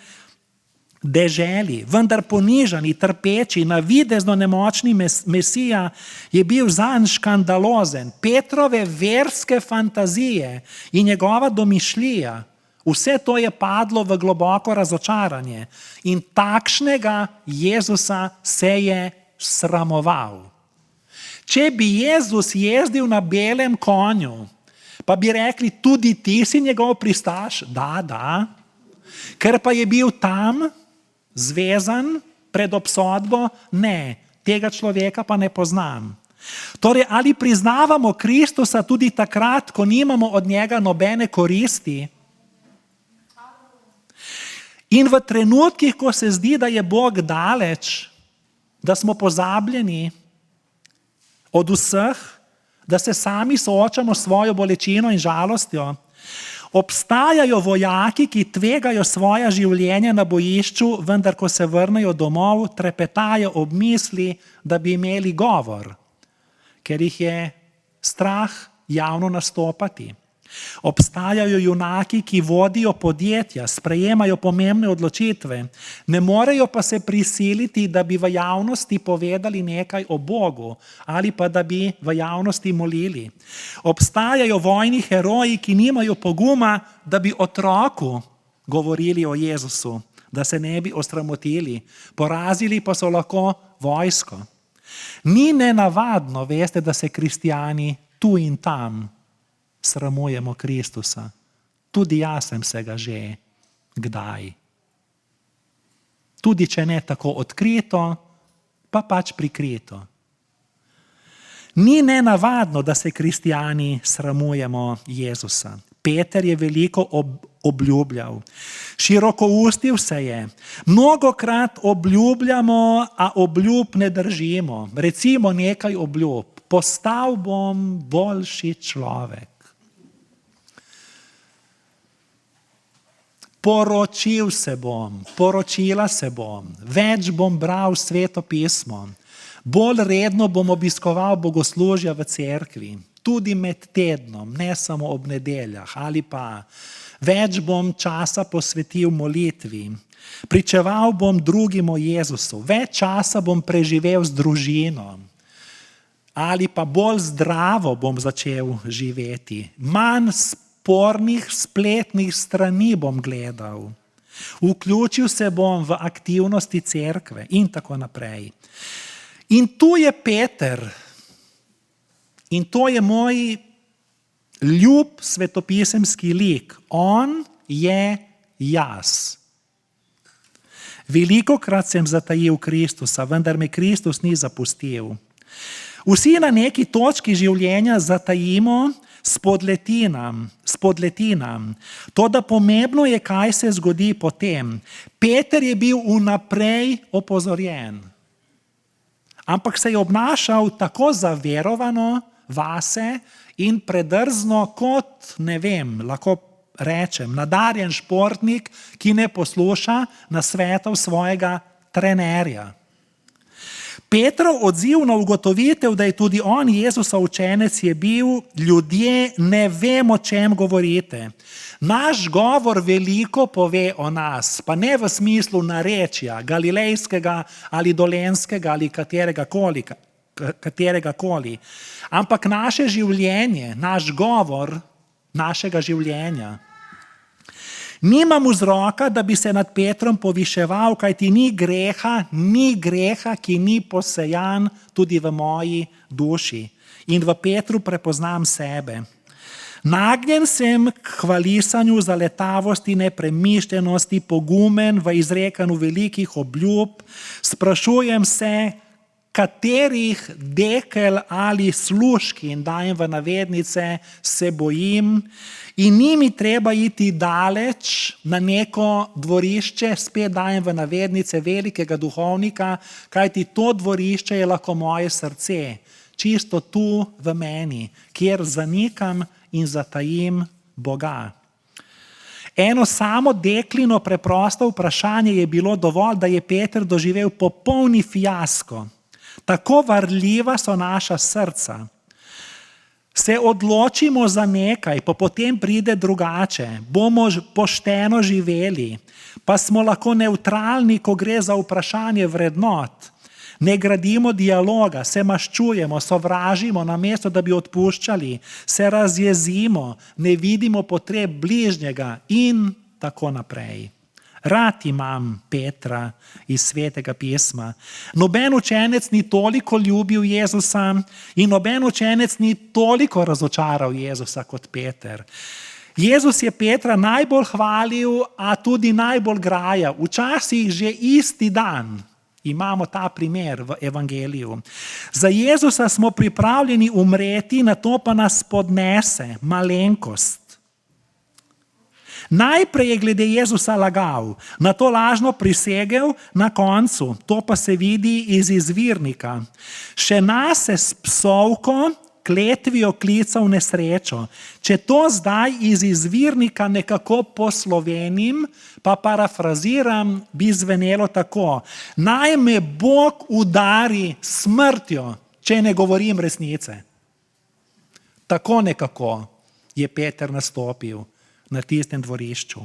deželi, vendar ponižani, trpeči, navidezno nemočni Mesija je bil zanj škandalozen. Petrove verske fantazije in njegova domišljija, vse to je padlo v globoko razočaranje in takšnega Jezusa se je sramoval. Če bi Jezus jezdil na belem konju, pa bi rekli, tudi ti si njegov pristaš? Da. Ker pa je bil tam zvezan pred obsodbo, ne, tega človeka pa ne poznam. Torej, ali priznavamo Kristusa tudi takrat, ko nimamo od njega nobene koristi? In v trenutkih, ko se zdi, da je Bog daleč, da smo pozabljeni od vseh, da se sami soočamo s svojo bolečino in žalostjo, obstajajo vojaki, ki tvegajo svoja življenja na bojišču, vendar ko se vrnejo domov, trepetajo ob misli, da bi imeli govor, ker jih je strah javno nastopati. Obstajajo junaki, ki vodijo podjetja, sprejemajo pomembne odločitve, ne morejo pa se prisiliti, da bi v javnosti povedali nekaj o Bogu ali pa da bi v javnosti molili. Obstajajo vojni heroji, ki nimajo poguma, da bi otroku govorili o Jezusu, da se ne bi osramotili, porazili pa so lahko vojsko. Ni nenavadno, veste, da se kristjani tu in tam sramujemo Kristusa. Tudi jaz sem se ga že kdaj. Tudi če ne tako odkrito, pa pač prikrito. Ni nenavadno, da se kristjani sramujemo Jezusa. Peter je veliko obljubljal. Širokoustil se je. Mnogokrat obljubljamo, a obljub ne držimo. Recimo nekaj obljub. Postal bom boljši človek. Poročil se bom, poročila se bom, več bom bral Sveto pismo, bolj redno bom obiskoval bogoslužja v cerkvi, tudi med tednom, ne samo ob nedeljah, ali pa več bom časa posvetil molitvi, pričeval bom drugim o Jezusu, več časa bom preživel z družino, ali pa bolj zdravo bom začel živeti, manj spornih spletnih strani bom gledal, vključil se bom v aktivnosti cerkve in tako naprej. In tu je Peter in to je moj ljub svetopisemski lik. On je jaz. Velikokrat sem zatajil Kristusa, vendar me Kristus ni zapustil. Vsi na neki točki življenja zatajimo, spodletinam. Toda pomembno je, kaj se zgodi potem. Peter je bil vnaprej opozorjen, ampak se je obnašal tako zaverovano vase in predrzno kot, ne vem, lahko rečem, nadarjen športnik, ki ne posluša nasvetov svojega trenerja. Petrov odziv na ugotovitev, da je tudi on Jezusa učenec, je bil: ljudje, ne vem, o čem govorite. Naš govor veliko pove o nas, pa ne v smislu narečja, galilejskega ali dolenskega ali katerega koli, ampak naše življenje, naš govor našega življenja. Nimam vzroka, da bi se nad Petrom poviševal, kajti ni greha, ki ni posejan tudi v moji duši. In v Petru prepoznam sebe. Nagnjen sem k hvalisanju, zaletavosti, nepremišljenosti, pogumen v izrekanju velikih obljub. Sprašujem se, katerih dekel ali služki, in dajem v navednice, se bojim, in ni mi treba iti daleč na neko dvorišče, spet dajem v navednice, velikega duhovnika, kajti to dvorišče je lahko moje srce, čisto tu v meni, kjer zanikam in zatajim Boga. Eno samo deklino preprosto vprašanje je bilo dovolj, da je Peter doživel popolni fiasko. Tako varljiva so naša srca. Se odločimo za nekaj, pa potem pride drugače, bomo pošteno živeli, pa smo lahko nevtralni, ko gre za vprašanje vrednot. Ne gradimo dialoga, se maščujemo, sovražimo, namesto da bi odpuščali, se razjezimo, ne vidimo potreb bližnjega in tako naprej. Rad imam Petra iz Svetega pisma. Noben učenec ni toliko ljubil Jezusa in noben učenec ni toliko razočaral Jezusa kot Peter. Jezus je Petra najbolj hvalil, a tudi najbolj grajal. Včasih že isti dan. Imamo ta primer v evangeliju. Za Jezusa smo pripravljeni umreti, na to pa nas podnese malenkost. Najprej je glede Jezusa lagal, na to lažno prisegel na koncu, to pa se vidi iz izvirnika. Še nas se s psovko kletvijo klical nesrečo. Če to zdaj iz izvirnika nekako poslovenim, pa parafraziram, bi zvenelo tako. Naj me Bog udari smrtjo, če ne govorim resnice. Tako nekako je Peter nastopil na tistem dvorišču.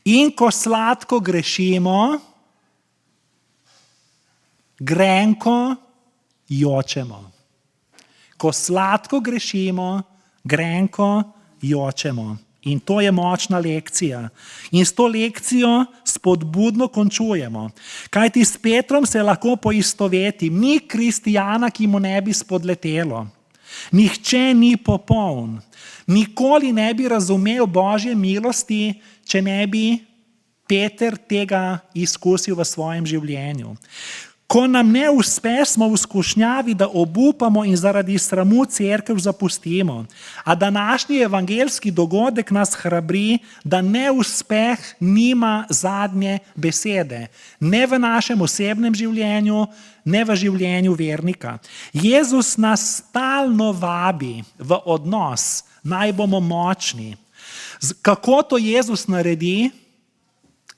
In ko sladko grešimo, grenko jočemo. Ko sladko grešimo, grenko jočemo. In to je močna lekcija. In s to lekcijo spodbudno končujemo. Kajti s Petrom se lahko poistoveti, ni kristijana, ki mu ne bi spodletelo. Nihče ni popoln. Nikoli ne bi razumel Božje milosti, če ne bi Peter tega izkusil v svojem življenju. Ko nam ne uspe, smo v skušnjavi, da obupamo in zaradi sramu cerkev zapustimo. A današnji evangeljski dogodek nas hrabri, da neuspeh nima zadnje besede. Ne v našem osebnem življenju, ne v življenju vernika. Jezus nas stalno vabi v odnos, naj bomo močni. Kako to Jezus naredi?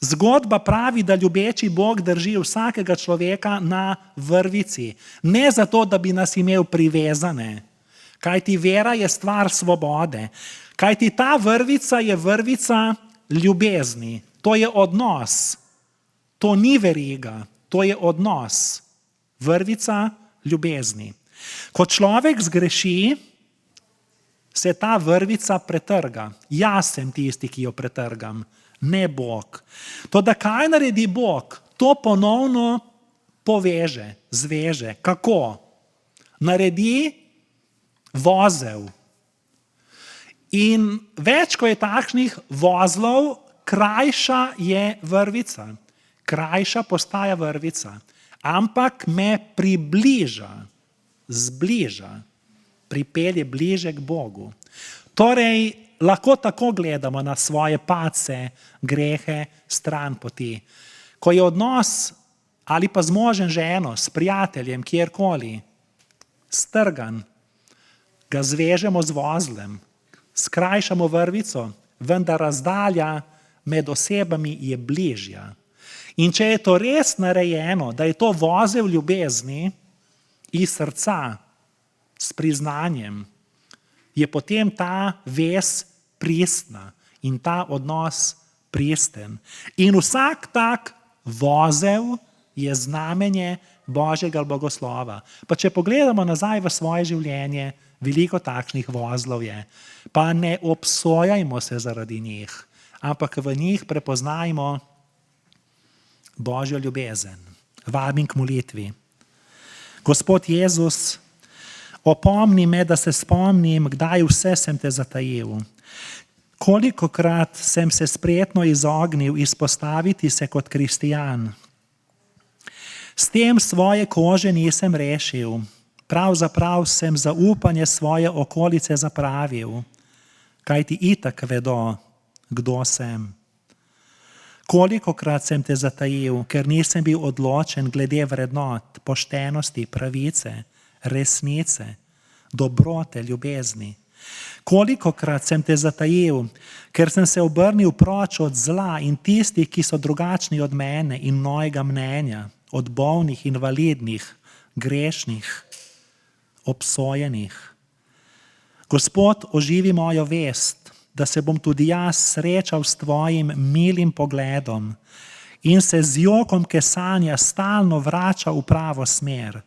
Zgodba pravi, da ljubeči Bog drži vsakega človeka na vrvici. Ne zato, da bi nas imel privezane. Kajti vera je stvar svobode. Kajti ta vrvica je vrvica ljubezni. To je odnos. To ni veriga. To je odnos. Vrvica ljubezni. Ko človek zgreši, se ta vrvica pretrga. Jaz sem tisti, ki jo pretrgam. Ne Bog. Toda kaj naredi Bog? To ponovno poveže, zveže. Kako? Naredi vozel. In več, ko je takšnih vozlov, krajša je vrvica. Krajša postaja vrvica. Ampak me približa, zbliža, pripelje bliže k Bogu. Torej, lahko tako gledamo na svoje padce, grehe, stran poti. Ko je odnos ali pa z možem, ženo, s prijateljem, kjerkoli, strgan, ga zvežemo z vozlem, skrajšamo vrvico, vendar razdalja med osebami je bližja. In če je to res narejeno, da je to vozel ljubezni iz srca, s priznanjem, je potem ta vez pristna in ta odnos pristen. In vsak tak vozel je znamenje Božjega blagoslova. Pa če pogledamo nazaj v svoje življenje, veliko takšnih vozlov je. Pa ne obsojajmo se zaradi njih, ampak v njih prepoznajmo Božjo ljubezen. Vabim k molitvi. Gospod Jezus, opomni me, da se spomnim, kdaj vse sem te zatajil. Kolikokrat sem se spretno izognil izpostaviti se kot kristijan. S tem svoje kože nisem rešil. Pravzaprav sem zaupanje svoje okolice zapravil, kajti itak vedo, kdo sem. Kolikokrat sem te zatajil, ker nisem bil odločen glede vrednot, poštenosti, pravice, resnice, dobrote, ljubezni. Kolikokrat sem te zatajil, ker sem se obrnil proč od zla in tistih, ki so drugačni od mene in mojega mnenja, od bolnih, invalidnih, grešnih, obsojenih. Gospod, oživi mojo vest, da se bom tudi jaz srečal s tvojim milim pogledom in se z jokom kesanja stalno vrača v pravo smer.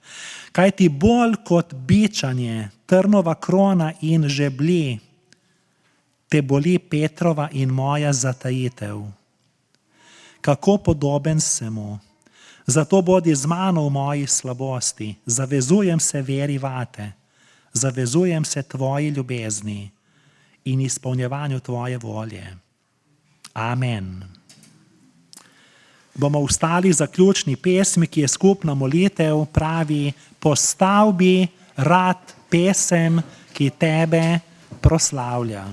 Kaj ti bolj kot bičanje, trnova krona in žeblji, te boli Petrova in moja zatajitev. Kako podoben se mu. Zato bodi z mano v moji slabosti. Zavezujem se veri vate. Zavezujem se tvoji ljubezni in izpolnjevanju tvoje volje. Amen. Bomo vstali za ključni pesmi, ki je skupna molitev, pravi: Postal bi rad pesem, ki tebe proslavlja.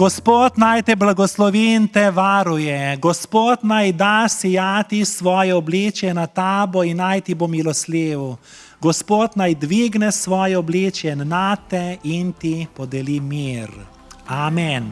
Gospod naj te blagoslovi in te varuje. Gospod naj da sijati svoje obličje na tabo in naj ti bo milostljiv. Gospod naj dvigne svoje obličje na te in ti podeli mir. Amen.